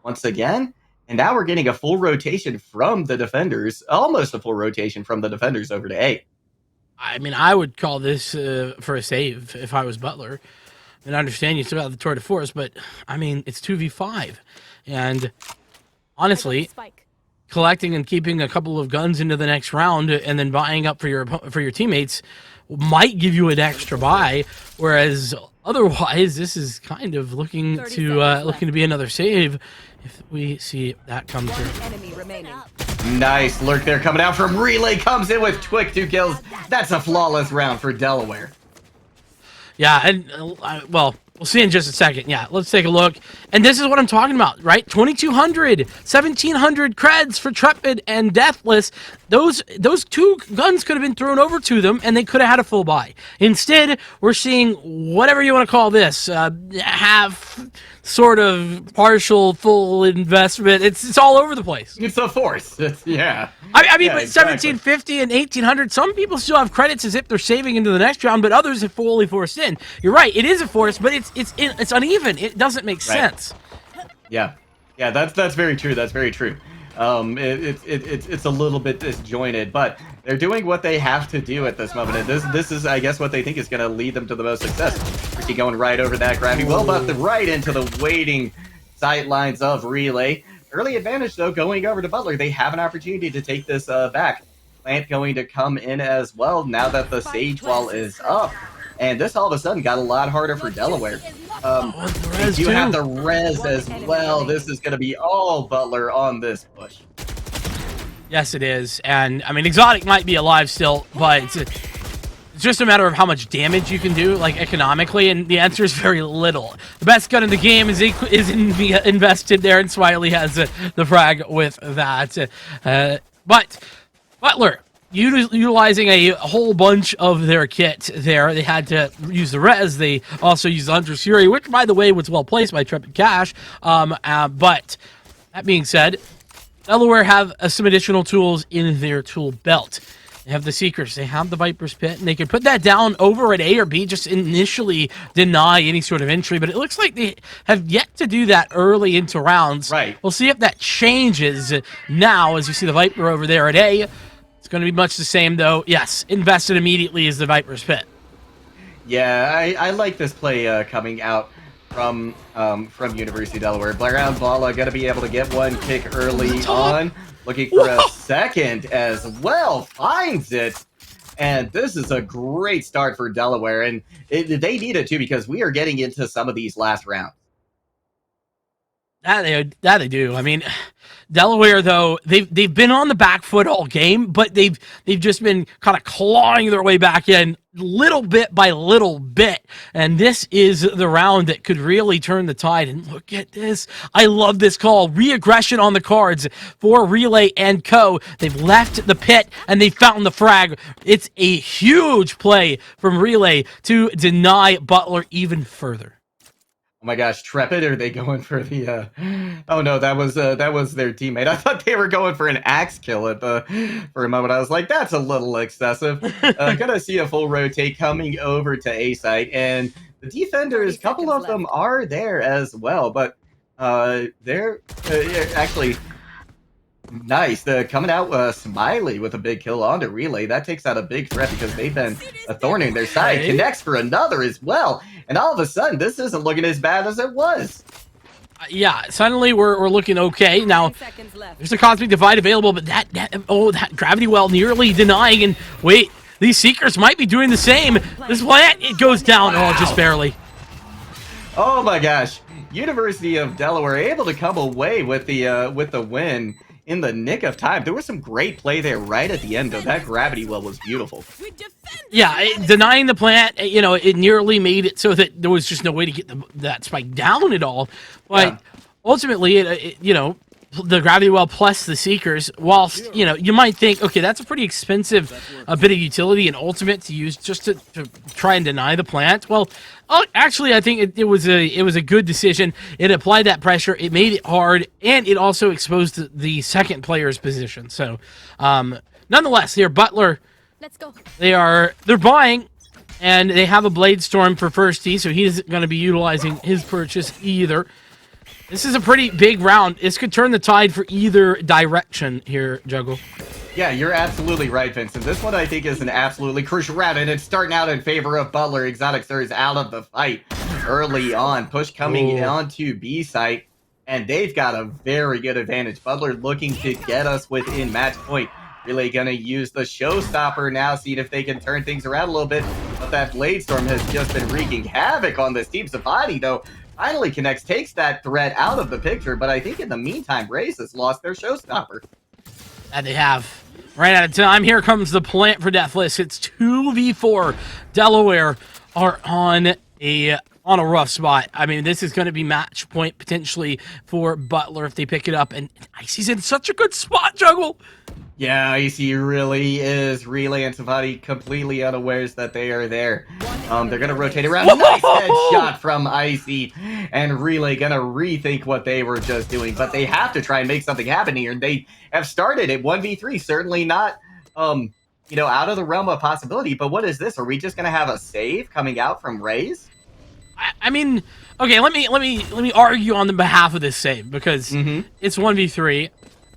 once again. And now we're getting a full rotation from the defenders, almost a full rotation from the defenders over to A. I mean, I would call this for a save if I was Butler. And I understand you still got the tour de force, but I mean, it's 2v5. And honestly, collecting and keeping a couple of guns into the next round and then buying up for your teammates might give you an extra buy, whereas otherwise this is kind of looking to be another save if we see that come through. Nice lurk there coming out from Relay, comes in with quick 2 kills. That's a flawless round for Delaware. Yeah, and well, we'll see in just a second. Yeah, let's take a look. And this is what I'm talking about, right? 2,200, 1,700 creds for Trepid and Deathless. Those 2 guns could have been thrown over to them, and they could have had a full buy. Instead, we're seeing whatever you want to call this, half, sort of, partial, full investment. It's all over the place. It's a force. Yeah. I mean, Yeah, but exactly. 1,750 and 1,800, some people still have credits as if they're saving into the next round, but others have fully forced in. You're right, it is a force, but it's uneven. It doesn't make sense. Yeah, that's very true. That's very true. It's a little bit disjointed, but they're doing what they have to do at this moment, and this is, I guess, what they think is going to lead them to the most success. Ricky going right over that gravity, well buffed right into the waiting sight lines of Relay. Early advantage though, going over to Butler. They have an opportunity to take this back. Plant going to come in as well now that the Sage Wall is up. And this all of a sudden got a lot harder for Delaware. They do have the res as well. This is going to be all Butler on this push. Yes, it is. And, I mean, Exotic might be alive still, but it's just a matter of how much damage you can do, like, economically, and the answer is very little. The best gun in the game is invested there, and Smiley has the frag with that. But Butler, utilizing a whole bunch of their kit there. They had to use the res. They also used the Hunter's Fury, which, by the way, was well placed by Trepid Cash. But that being said, Delaware have some additional tools in their tool belt. They have the Seekers, they have the Viper's Pit, and they can put that down over at A or B, just initially deny any sort of entry, but it looks like they have yet to do that early into rounds. Right. We'll see if that changes now, as you see the Viper over there at A. It's going to be much the same, though. Yes, invested immediately is the Viper's Pit. Yeah, I like this play coming out from University of Delaware. Blackground Bala going to be able to get one kick early on. Looking for a second as well. Finds it. And this is a great start for Delaware. And they need it, too, because we are getting into some of these last rounds. That they do. I mean, Delaware, though, they've been on the back foot all game, but they've just been kind of clawing their way back in little bit by little bit. And this is the round that could really turn the tide. And look at this. I love this call. Re-aggression on the cards for Relay and Co. They've left the pit and they found the frag. It's a huge play from Relay to deny Butler even further. Oh my gosh, Trepid, are they going for the oh no, that was their teammate. I thought they were going for an axe kill for a moment. I was like, that's a little excessive. Gonna see a full rotate coming over to A site, and the defenders, a couple of them are there as well, but they're actually nice. Coming out Smiley with a big kill onto Relay. That takes out a big threat because they've been a thorn in their side. Connects for another as well. And all of a sudden, this isn't looking as bad as it was. Yeah, suddenly we're looking okay. Now, there's a Cosmic Divide available, but that Gravity Well nearly denying. And wait, these Seekers might be doing the same. This plant, it goes down. Wow. Oh, just barely. Oh my gosh. University of Delaware able to come away with the win in the nick of time. There was some great play there right at the end, though. That gravity well was beautiful. Yeah, denying the plant, it nearly made it so that there was just no way to get that spike down at all. But ultimately, the gravity well plus the seekers, whilst, you might think, okay, that's a pretty expensive bit of utility and ultimate to use just to try and deny the plant. Well, actually, I think it was a good decision. It applied that pressure, it made it hard, and it also exposed the second player's position. So, nonetheless, here, Butler, Let's go. they're buying, and they have a Blade Storm for first tee, so he's going to be utilizing his purchase either. This is a pretty big round. This could turn the tide for either direction here, Juggle. Yeah, you're absolutely right, Vincent. This one, I think, is an absolutely crucial round, and it's starting out in favor of Butler. Exotic Sir is out of the fight early on. Push coming onto B site, and they've got a very good advantage. Butler looking to get us within match point. Really going to use the showstopper now, see if they can turn things around a little bit. But that Blade Storm has just been wreaking havoc on this team. Savati, though, finally connects, takes that threat out of the picture, but I think in the meantime, Race has lost their showstopper. That they have. Right out of time. Here comes the plant for Deathless. It's 2v4. Delaware are on a rough spot. I mean, this is going to be match point potentially for Butler if they pick it up. And Icy's in such a good spot, Juggle. Yeah, Icy really is. Relay and Savati completely unawares that they are there. They're going to rotate around. Nice headshot from Icy. And Relay going to rethink what they were just doing. But they have to try and make something happen here. And they have started at 1v3. Certainly not, out of the realm of possibility. But what is this? Are we just going to have a save coming out from Raze? I mean, okay, let me argue on the behalf of this save. Because it's 1v3.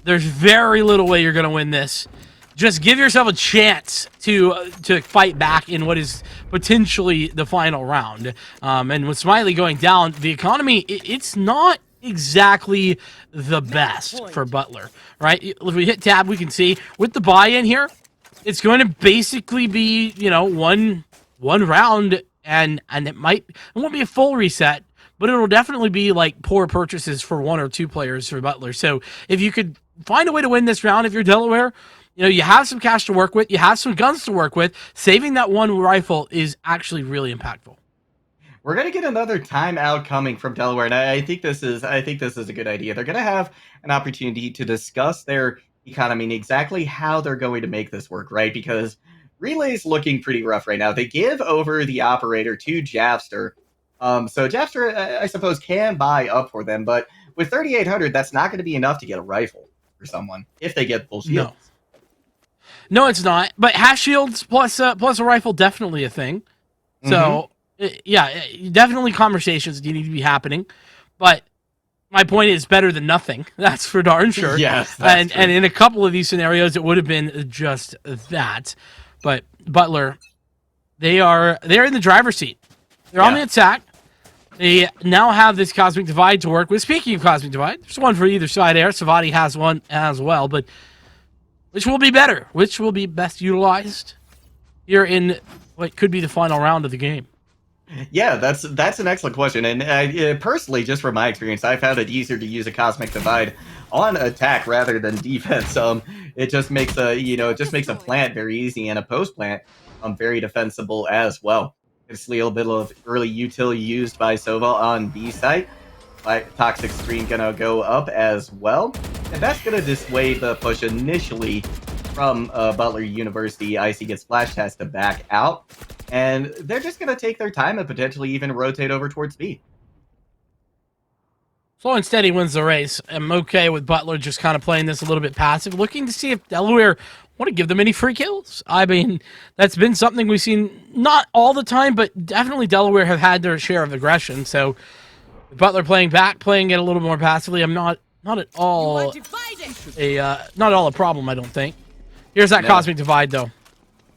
There's very little way you're going to win this. Just give yourself a chance to fight back in what is potentially the final round. And with Smiley going down, the economy, it's not exactly the best for Butler, right? If we hit tab, we can see with the buy-in here, it's going to basically be, one round, and it won't be a full reset, but it'll definitely be like poor purchases for one or two players for Butler. So if you could find a way to win this round, if you're Delaware, you have some cash to work with, you have some guns to work with. Saving that one rifle is actually really impactful. We're gonna get another timeout coming from Delaware, and I think this is a good idea. They're gonna have an opportunity to discuss their economy and exactly how they're going to make this work, right? Because Relay's looking pretty rough right now. They give over the operator to Japster. So Japster, I suppose, can buy up for them, but with 3,800, that's not going to be enough to get a rifle for someone if they get full shields. No, it's not. But half shields plus a rifle, definitely a thing. So, definitely conversations need to be happening. But my point is better than nothing. That's for darn sure. Yes, and in a couple of these scenarios, it would have been just that. But Butler, they're in the driver's seat. They're on the attack. They now have this Cosmic Divide to work with. Speaking of Cosmic Divide, there's one for either side there. Savati has one as well, but which will be better? Which will be best utilized here in what could be the final round of the game? Yeah, that's an excellent question. And personally, just from my experience, I found it easier to use a Cosmic Divide on attack rather than defense. It just makes a plant very easy and a post plant very defensible as well. It's a little bit of early utility used by Sova on B site. Toxic Stream gonna go up as well. And that's gonna dissuade the push initially from Butler University. Icy gets Flash has to back out. And they're just gonna take their time and potentially even rotate over towards B. Slow and steady wins the race. I'm okay with Butler just kind of playing this a little bit passive, looking to see if Delaware want to give them any free kills. I mean, that's been something we've seen not all the time, but definitely Delaware have had their share of aggression. So Butler playing it a little more passively. I'm not at all a problem, I don't think. Here's that Cosmic Divide, though.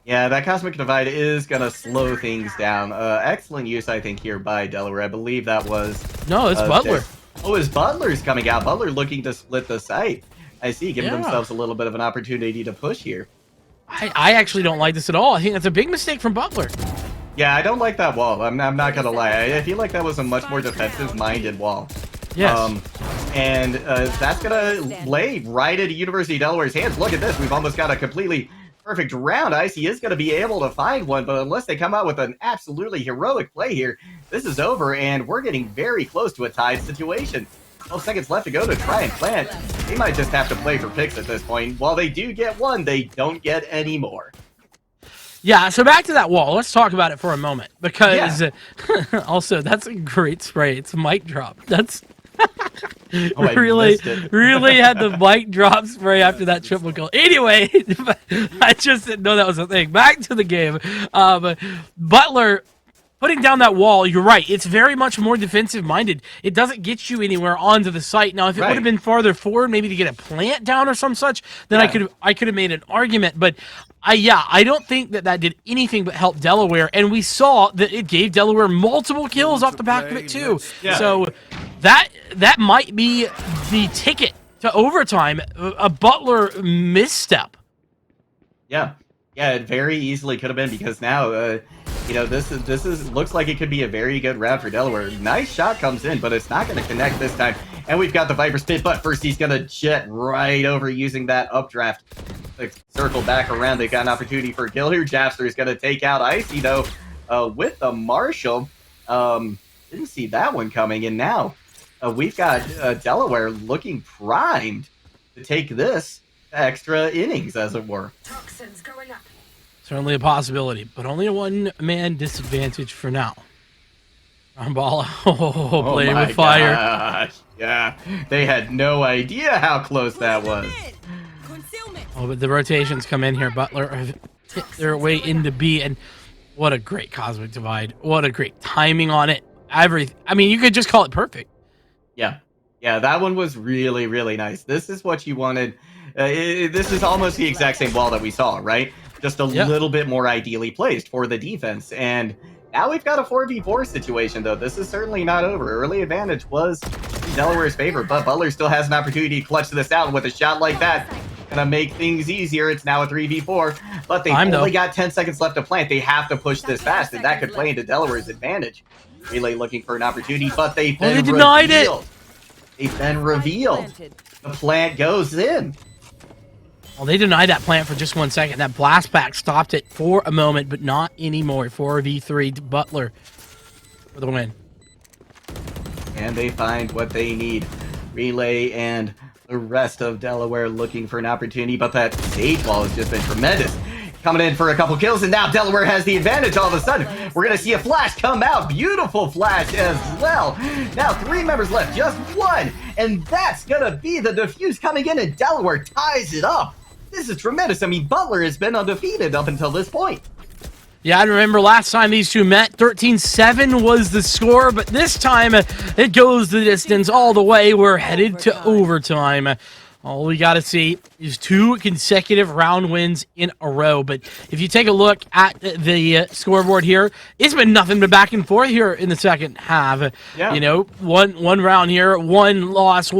Yeah, that Cosmic Divide is going to slow things down. Excellent use, I think, here by Delaware. I believe that was... No, it's Butler. It's Butler's coming out. Butler looking to split the site. I see, giving themselves a little bit of an opportunity to push here. I actually don't like this at all. I think that's a big mistake from Butler. Yeah, I don't like that wall. I'm not gonna lie. I feel like that was a much more defensive-minded wall. Yes. And that's gonna lay right into University of Delaware's hands. Look at this. We've almost got a completely perfect round. Icy is gonna be able to find one, but unless they come out with an absolutely heroic play here, this is over, and we're getting very close to a tied situation. 12 seconds left to go to try and plant. They might just have to play for picks at this point. While they do get one, they don't get any more. Yeah, so back to that wall. Let's talk about it for a moment because also that's a great spray. It's a mic drop. That's really had the mic drop spray after that triple kill. Anyway, I just didn't know that was a thing. Back to the game. Butler putting down that wall, you're right. It's very much more defensive minded. It doesn't get you anywhere onto the site. Now, if it would have been farther forward, maybe to get a plant down or some such, then I could have made an argument. But I don't think that did anything but help Delaware, and we saw that it gave Delaware multiple kills off the back of it too. Yeah. So that might be the ticket to overtime. A Butler misstep. Yeah, it very easily could have been, because now this is looks like it could be a very good round for Delaware. Nice shot comes in, but it's not going to connect this time. And we've got the Viper spit, but first he's going to jet right over using that updraft. Circle back around. They got an opportunity for a kill here. Japster is going to take out Icy, though, with the Marshall. Didn't see that one coming. And now we've got Delaware looking primed to take this extra innings, as it were. Toxins going up. Certainly a possibility, but only a one-man disadvantage for now. Rambala, playing with fire. Gosh. Yeah, they had no idea how close that was. Oh, but the rotations come in here. Butler have hit their way into B, and what a great Cosmic Divide. What a great timing on it. I mean, you could just call it perfect. Yeah, that one was really, really nice. This is what you wanted. This is almost the exact same wall that we saw, right? Just a little bit more ideally placed for the defense. And now we've got a 4v4 situation, though. This is certainly not over. Early advantage was in Delaware's favor, but Butler still has an opportunity to clutch this out with a shot like that. Gonna make things easier. It's now a 3v4, but they've only got 10 seconds left to plant. They have to push this fast, and that could play into Delaware's advantage. Relay looking for an opportunity, but they've been denied revealed. They've been revealed. The plant goes in. Well, they denied that plant for just 1 second. That blast pack stopped it for a moment, but not anymore. 4v3 to Butler for the win. And they find what they need. Relay and the rest of Delaware looking for an opportunity, but that stage wall has just been tremendous. Coming in for a couple kills, and now Delaware has the advantage all of a sudden. We're going to see a flash come out. Beautiful flash as well. Now 3 members left, just 1. And that's going to be the defuse coming in, and Delaware ties it up. This is tremendous. I mean, Butler has been undefeated up until this point. Yeah, I remember last time these two met, 13-7 was the score, but this time it goes the distance all the way. We're headed to overtime. All we got to see is 2 consecutive round wins in a row. But if you take a look at the scoreboard here, it's been nothing but back and forth here in the second half. Yeah. You know, one round here, one loss.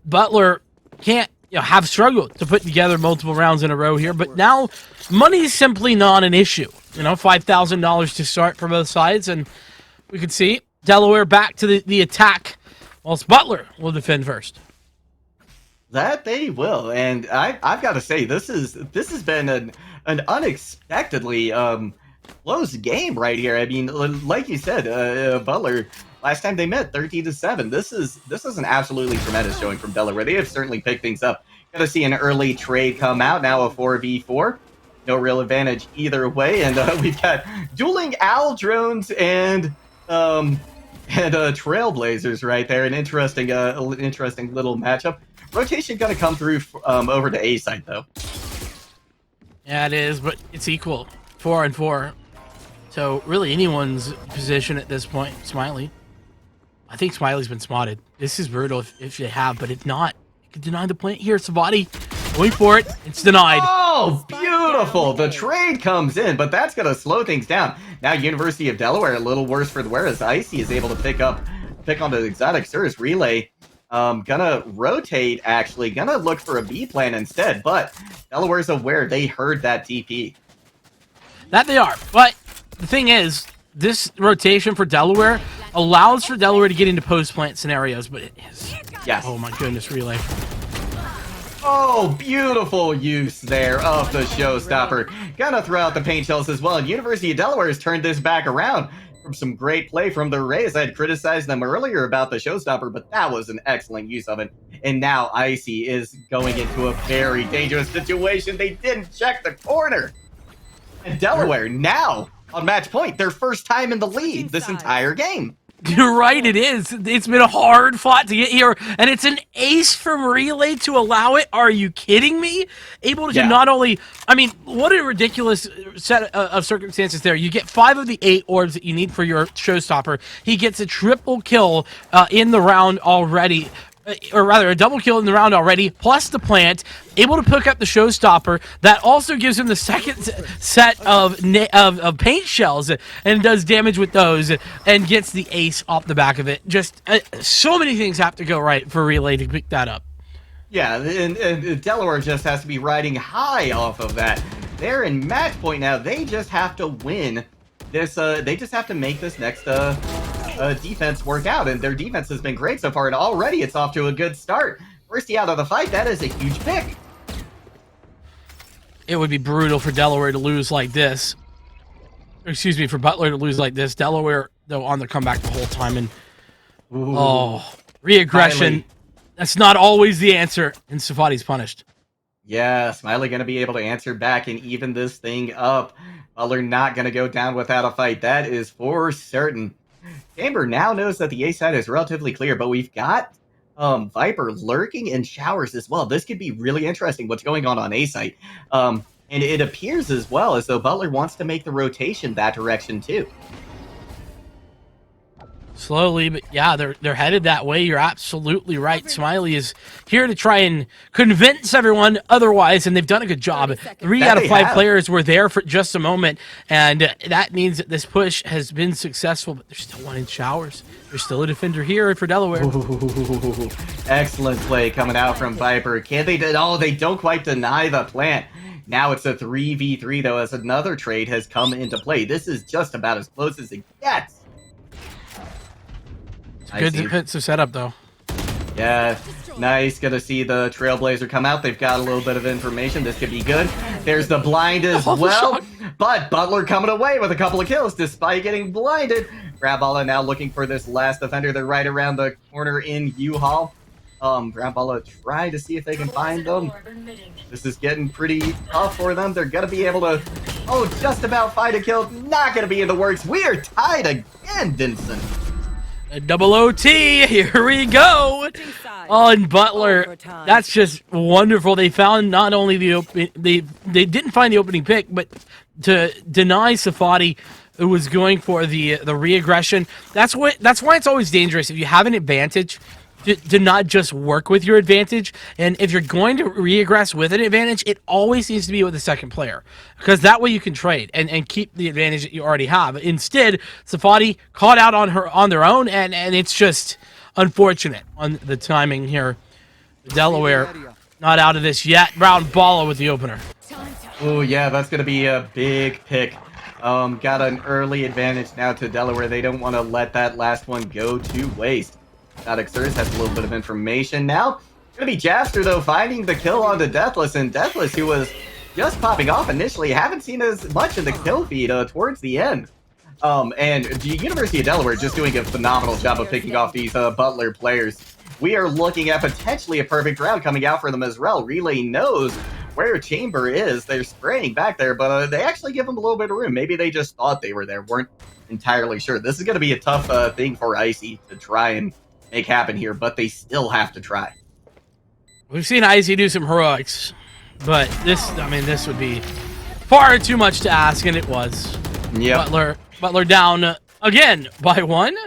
Butler can't have struggled to put together multiple rounds in a row here. But now money is simply not an issue. $5,000 to start for both sides. And we could see Delaware back to the attack, whilst Butler will defend first. That they will, and I've got to say this has been an unexpectedly close game right here. I mean, like you said, Butler last time they met 13-7. This is an absolutely tremendous showing from Delaware. They have certainly picked things up. Got to see an early trade come out. Now a 4v4, no real advantage either way, and we've got dueling owl drones and Trailblazers right there. An interesting little matchup. Rotation going to come through over to A side, though. Yeah, it is, but it's equal. 4-4. So, really anyone's position at this point. Smiley. I think Smiley's been spotted. This is brutal if they have, but if not, you can deny the plant here. Savati going for it. It's denied. Oh, beautiful. The trade comes in, but that's going to slow things down. Now, University of Delaware, a little worse for the wear, as Icy is able to pick on the exotic Surge Relay. Gonna rotate, actually. Gonna look for a B plan instead, but Delaware's aware they heard that TP. That they are, but the thing is, this rotation for Delaware allows for Delaware to get into post-plant scenarios, but it is... Yes. Oh my goodness, relay. Oh, beautiful use there of the showstopper. Gonna throw out the paint shells as well. And University of Delaware has turned this back around from some great play from the Rays. I had criticized them earlier about the showstopper, but that was an excellent use of it. And now Icy is going into a very dangerous situation. They didn't check the corner. And Delaware now on match point, their first time in the lead this entire game. You're right, it is. It's been a hard fought to get here, and it's an ace from Relay to allow it. Are you kidding me? Able to not only... I mean, what a ridiculous set of circumstances there. You get 5 of the 8 orbs that you need for your showstopper. He gets a triple kill in the round already. Or rather, a double kill in the round already, plus the plant, able to pick up the showstopper. That also gives him the second set of paint shells and does damage with those and gets the ace off the back of it. Just so many things have to go right for Relay to pick that up. Yeah, and Delaware just has to be riding high off of that. They're in match point now. They just have to win this. They just have to make this next defense work out, and their defense has been great so far, and already it's off to a good start. Firsty out of the fight, that is a huge pick. It would be brutal for Delaware to lose like this. Excuse me, for Butler to lose like this. Delaware, though, on the comeback the whole time, and re-aggression. Finally. That's not always the answer, and Safadi's punished. Yeah, Smiley going to be able to answer back and even this thing up. Butler not going to go down without a fight, that is for certain. Chamber now knows that the A side is relatively clear, but we've got Viper lurking in showers as well. This could be really interesting, what's going on A side. And it appears as well as though Butler wants to make the rotation that direction too. Slowly, but yeah, they're headed that way. You're absolutely right. Smiley is here to try and convince everyone otherwise, and they've done a good job. 3 out of 5 players were there for just a moment, and that means that this push has been successful, but there's still one in showers. There's still a defender here for Delaware. Ooh, excellent play coming out from Viper. Can they? Oh, they don't quite deny the plant. Now it's a 3v3, though, as another trade has come into play. This is just about as close as it gets. Good defensive setup, though. Yeah, nice. Gonna see the Trailblazer come out. They've got a little bit of information. This could be good. There's the blind as well. But Butler coming away with a couple of kills despite getting blinded. Graballa now looking for this last defender. They're right around the corner in U-Haul. Graballa try to see if they can find them. This is getting pretty tough for them. They're gonna be able to, just about find a kill. Not gonna be in the works. We are tied again, Vincent. A double OT, here we go. On Butler, that's just wonderful. They found not only they didn't find the opening pick, but to deny Safadi, who was going for the re-aggression. That's why it's always dangerous if you have an advantage. To not just work with your advantage, and if you're going to re-aggress with an advantage, it always needs to be with the second player, because that way you can trade and keep the advantage that you already have. Instead, Safadi caught out on their own, and it's just unfortunate on the timing here. Delaware not out of this yet. Brown Balla with the opener. Oh yeah, that's gonna be a big pick. Got an early advantage now to Delaware. They don't want to let that last one go to waste. Xerxes has a little bit of information now. Gonna be Jaster, though, finding the kill on the Deathless, and Deathless, who was just popping off initially, haven't seen as much in the kill feed towards the end. And the University of Delaware just doing a phenomenal job of picking off these Butler players. We are looking at potentially a perfect round coming out for them as well. Relay knows where Chamber is. They're spraying back there, but they actually give them a little bit of room. Maybe they just thought they were there, weren't entirely sure. This is going to be a tough thing for Icy to try and make happen here, but they still have to try. We've seen Icy do some heroics, but this would be far too much to ask, and it was. Yeah. Butler down again by 1,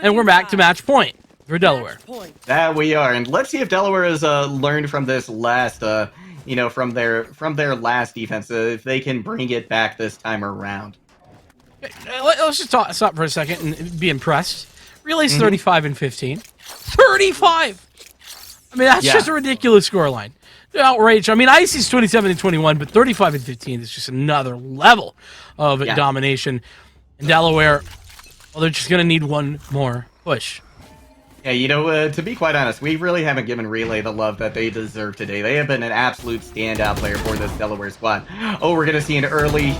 and we're back to match point for Delaware. That we are, and let's see if Delaware has learned from this last, from their last defense, if they can bring it back this time around. Let's just stop for a second and be impressed. Relay's 35 and 15. 35! I mean, that's just a ridiculous scoreline. Outrage. I mean, Icy's 27 and 21, but 35 and 15 is just another level of domination. And Delaware, well, they're just going to need one more push. Yeah, to be quite honest, we really haven't given Relay the love that they deserve today. They have been an absolute standout player for this Delaware squad. Oh, we're going to see an early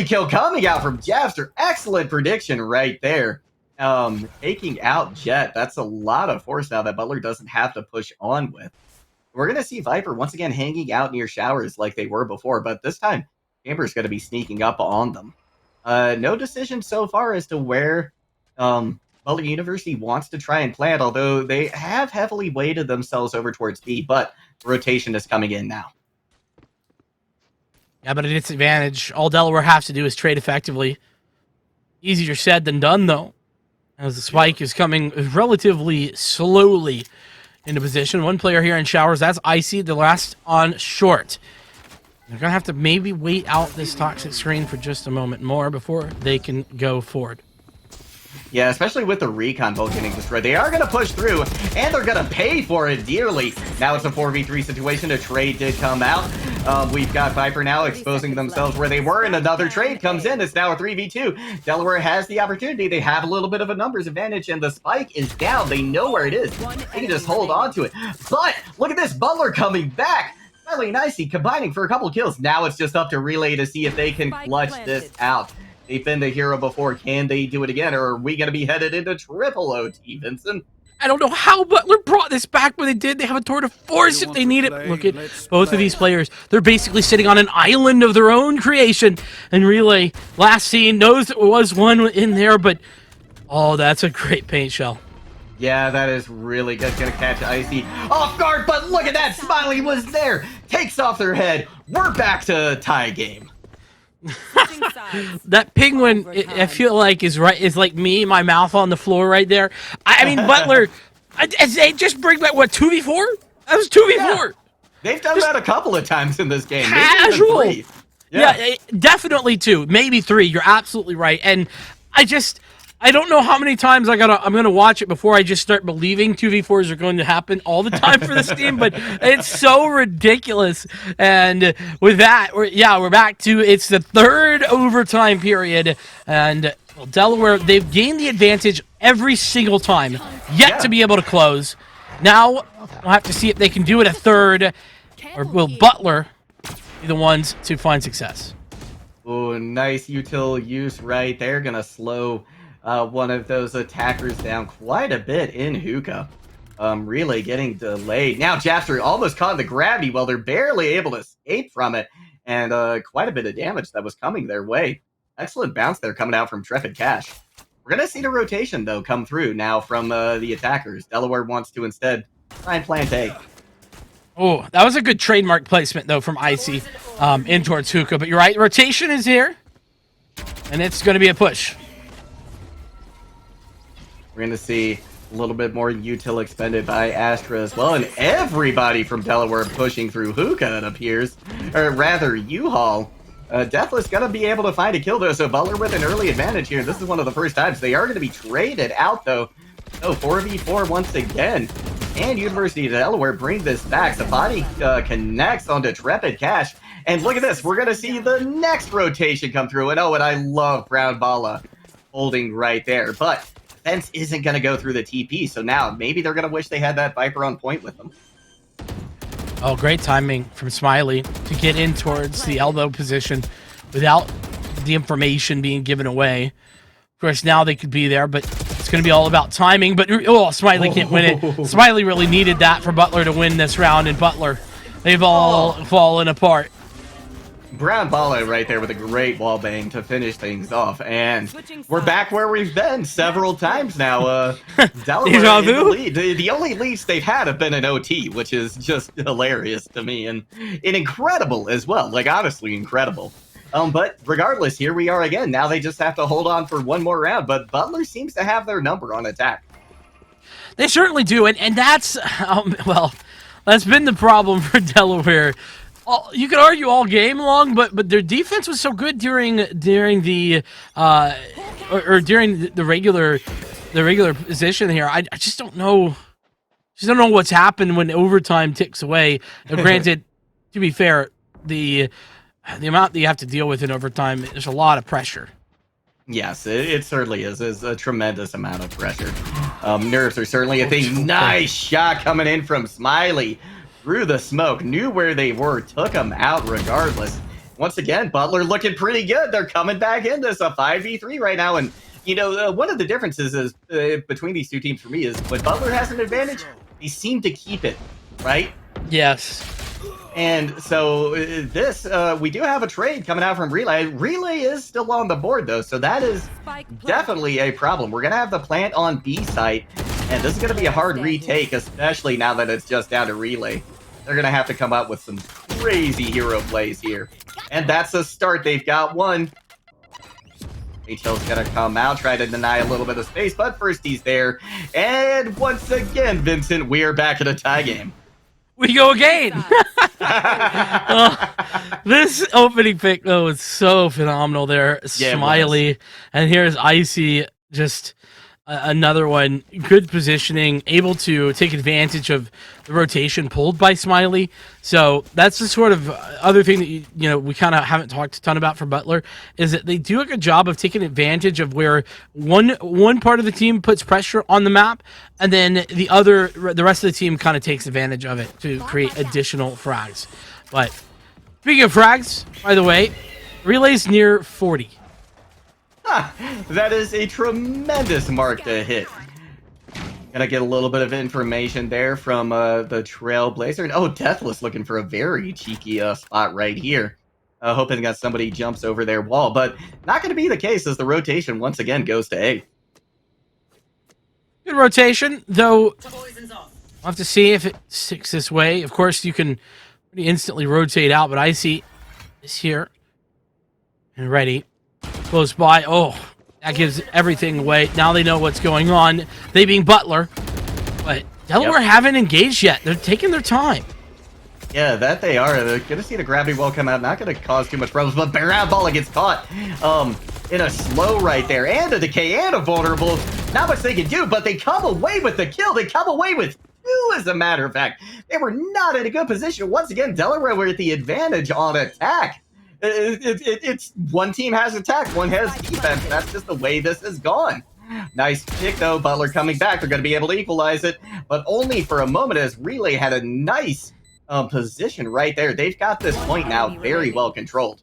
kill coming out from Jeffster. Excellent prediction right there. Taking out Jet. That's a lot of force now that Butler doesn't have to push on with. We're going to see Viper once again hanging out near showers like they were before, but this time Chamber's going to be sneaking up on them. No decision so far as to where Butler University wants to try and plant, although they have heavily weighted themselves over towards B, but rotation is coming in now. Yeah, but at its advantage, all Delaware has to do is trade effectively. Easier said than done, though, as the spike is coming relatively slowly into position. One player here in showers, that's Icy, the last on short. They're going to have to maybe wait out this toxic screen for just a moment more before they can go forward. Yeah, especially with the recon bolt getting destroyed. They are going to push through, and they're going to pay for it dearly. Now it's a 4v3 situation. A trade did come out. We've got Viper now exposing themselves where they were, and another trade comes in. It's now a 3v2. Delaware has the opportunity. They have a little bit of a numbers advantage, and the spike is down. They know where it is. They can just hold on to it. But look at this, Butler coming back. Really nicely combining for a couple kills. Now it's just up to Relay to see if they can clutch this out. They've been the hero before. Can they do it again, or are we going to be headed into triple OT, Vincent? I don't know how Butler brought this back, but they did. They have a tour de force if they need it. Look at both of these players. They're basically sitting on an island of their own creation. And Relay, last scene, knows there was one in there, but oh, that's a great paint shell. Yeah, that is really good. Gonna catch Icy off guard, but look at that. Smiley was there. Takes off their head. We're back to a tie game. That penguin, I feel like, is like me, my mouth on the floor right there. I mean, Butler, they just bring back, what, 2v4? That was 2v4. Yeah. They've done that a couple of times in this game. Casual. Maybe even 3. Yeah, definitely 2, maybe 3. You're absolutely right. And I don't know how many times I'm gonna watch it before I just start believing 2v4s are going to happen all the time for this team, but it's so ridiculous. And with that, we're back to it's the third overtime period, and Delaware, they've gained the advantage every single time, yet to be able to close. Now we'll have to see if they can do it a third, or will Butler be the ones to find success? Oh, nice util use right there. Gonna slow one of those attackers down quite a bit in hookah. Relay getting delayed. Now Jeffster almost caught in the gravity while they're barely able to escape from it. And quite a bit of damage that was coming their way. Excellent bounce there coming out from Trepid Cash. We're going to see the rotation, though, come through now from the attackers. Delaware wants to instead try and plant A. Oh, that was a good trademark placement, though, from Icy in towards hookah. But you're right, rotation is here. And it's going to be a push. We're going to see a little bit more util expended by Astra as well, and everybody from Delaware pushing through hookah, it appears. Or rather, U-Haul. Deathless going to be able to find a kill, though, so Butler with an early advantage here. This is one of the first times. They are going to be traded out, though. So 4v4 once again. And University of Delaware bring this back. The body connects onto Trepid Cash. And look at this. We're going to see the next rotation come through. And I love Brown Bala holding right there. But Fence isn't going to go through the TP, so now maybe they're going to wish they had that Viper on point with them. Oh, great timing from Smiley to get in towards the elbow position without the information being given away. Of course, now they could be there, but it's going to be all about timing. But, Smiley can't win it. Smiley really needed that for Butler to win this round, and Butler, they've all fallen apart. Brown Bala right there with a great wall bang to finish things off. And we're back where we've been several times now. Delaware in the lead. The only leads they've had have been in OT, which is just hilarious to me. And incredible as well. Like, honestly, incredible. But regardless, here we are again. Now they just have to hold on for one more round. But Butler seems to have their number on attack. They certainly do. And that's, that's been the problem for Delaware. You could argue all game long, but their defense was so good during the regular position here. I just don't know. Just don't know what's happened when overtime ticks away. Now, granted, to be fair, the amount that you have to deal with in overtime, there's a lot of pressure. Yes, it certainly is. It's a tremendous amount of pressure. Nerves are certainly a thing. Nice shot coming in from Smiley. Through the smoke, knew where they were, took them out regardless. Once again, Butler looking pretty good. They're coming back in this, a 5v3 right now. And, one of the differences is between these two teams for me is when Butler has an advantage, they seem to keep it, right? Yes. And so we do have a trade coming out from Relay. Relay is still on the board, though, so that is definitely a problem. We're going to have the plant on B site, and this is going to be a hard retake, especially now that it's just down to Relay. They're going to have to come up with some crazy hero plays here. And that's a start. They've got one. HL's going to come out, try to deny a little bit of space, but first he's there. And once again, Vincent, we're back at a tie game. We go again. This opening pick, though, is so phenomenal there. Yeah, Smiley. And here's Icy, just another one. Good positioning, able to take advantage of the rotation pulled by Smiley. So that's the sort of other thing that we kind of haven't talked a ton about for Butler, is that they do a good job of taking advantage of where one part of the team puts pressure on the map, and then the rest of the team kind of takes advantage of it to create additional frags. But speaking of frags, by the way, Relay's near 40. That is a tremendous mark to hit. Gonna get a little bit of information there from the Trailblazer. And, Deathless looking for a very cheeky spot right here. Hoping that somebody jumps over their wall. But not going to be the case as the rotation once again goes to A. Good rotation, though. We'll have to see if it sticks this way. Of course, you can pretty instantly rotate out, but Icy is here and ready. Close by. Oh, that gives everything away. Now they know what's going on. They being Butler. But Delaware haven't engaged yet. They're taking their time. Yeah, that they are. They're going to see the gravity well come out. Not going to cause too much problems. But Baron Balla gets caught in a slow right there. And a decay and a vulnerable. Not much they can do, but they come away with the kill. They come away with two, as a matter of fact. They were not in a good position. Once again, Delaware were at the advantage on attack. It's one team has attack, one has defense. That's just the way this has gone. Nice pick, though. Butler coming back. They're going to be able to equalize it, but only for a moment, as Relay had a nice position right there. They've got this point now very well controlled.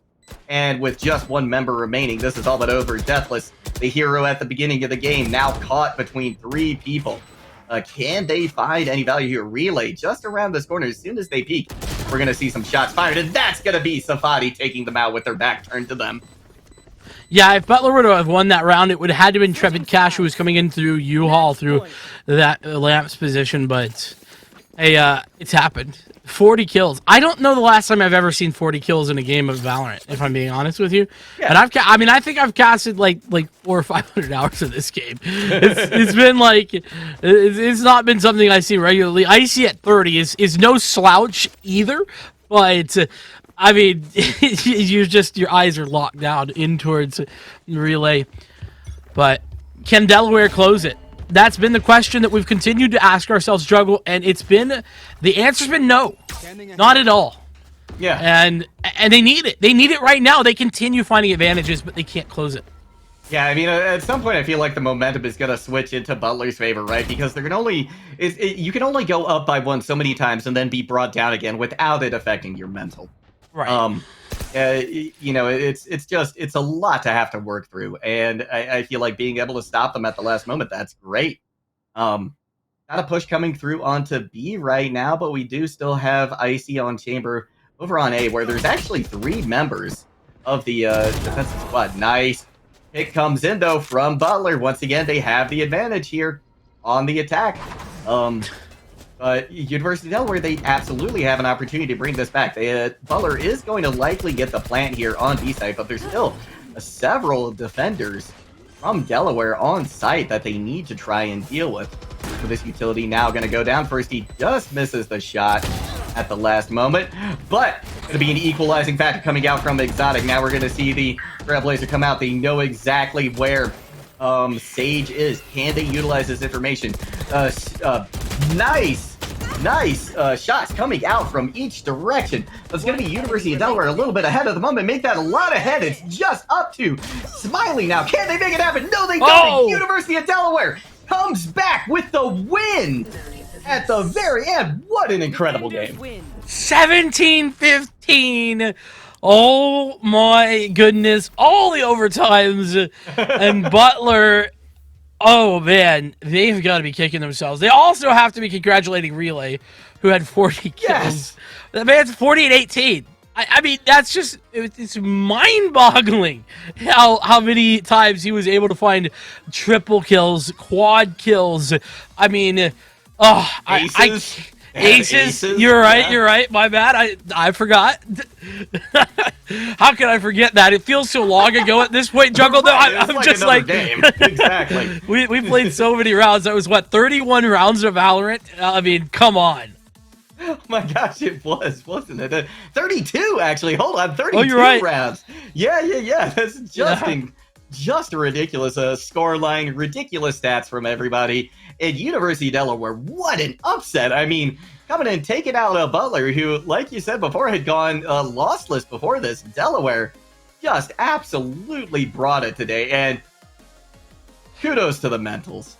And with just one member remaining, this is all but over. Deathless, the hero at the beginning of the game, now caught between three people. Can they find any value here? Relay just around this corner. As soon as they peek, we're going to see some shots fired, and that's going to be Safadi taking them out with their back turned to them. Yeah, if Butler were to have won that round, it would have had to have been Trepid Cash who was coming in through U-Haul through that Lamps position, but hey, it's happened. 40 kills. I don't know the last time I've ever seen 40 kills in a game of Valorant, if I'm being honest with you. Yeah. And I think I've casted like 400 or 500 hours of this game. It's been like, it's not been something I see regularly. Icy at 30 is no slouch either, but I mean, your eyes are locked down in towards Relay. But can Delaware close it? That's been the question that we've continued to ask ourselves, Juggle, and the answer's been no, not at all. Yeah, and they need it. They need it right now. They continue finding advantages, but they can't close it. Yeah, I mean, at some point, I feel like the momentum is going to switch into Butler's favor, right? Because you can only go up by one so many times and then be brought down again without it affecting your mental. Right. It's a lot to have to work through, and I feel like being able to stop them at the last moment, that's great. Got a push coming through onto B right now, but we do still have Icy on Chamber over on A, where there's actually three members of the defensive squad. Nice pick comes in, though, from Butler. Once again, they have the advantage here on the attack. But University of Delaware, they absolutely have an opportunity to bring this back. Butler is going to likely get the plant here on B site, but there's still several defenders from Delaware on site that they need to try and deal with. So this utility now going to go down first. He just misses the shot at the last moment, but going to be an equalizing factor coming out from Exotic. Now we're going to see the Trailblazer come out. They know exactly where Sage is. Can they utilize this information? Nice Nice shots coming out from each direction. That's going to be University of Delaware a little bit ahead of the moment. Make that a lot ahead. It's just up to Smiley now. Can they make it happen? No, they don't. Oh! University of Delaware comes back with the win at the very end. What an incredible game. 17-15. Oh my goodness. All the overtimes. And Butler, oh man, they've got to be kicking themselves. They also have to be congratulating Relay, who had 40 kills. Yes. That man's 40 and 18. I mean, that's just, it's mind-boggling how many times he was able to find triple kills, quad kills. I mean, Aces. You're right. Yeah. You're right. My bad. I forgot. How can I forget that? It feels so long ago at this point, Jungle. No, I'm like just another like game. Exactly. we played so many rounds. That was what, 31 rounds of Valorant. I mean, come on. Oh my gosh, it was, wasn't it? 32 actually. Hold on, 32 Oh, you're right. rounds. Yeah. That's just a ridiculous score line, ridiculous stats from everybody. And University of Delaware, what an upset. I mean, coming in, taking out Butler, who, like you said before, had gone lossless before this. Delaware just absolutely brought it today. And kudos to the Mentals.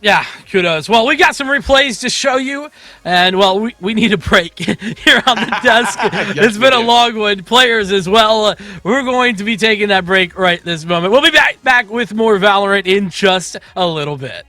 Yeah, kudos. Well, we got some replays to show you, and, well, we need a break here on the desk. Yes, It's been a do. long one. Players as well. We're going to be taking that break right this moment. We'll be back with more Valorant in just a little bit.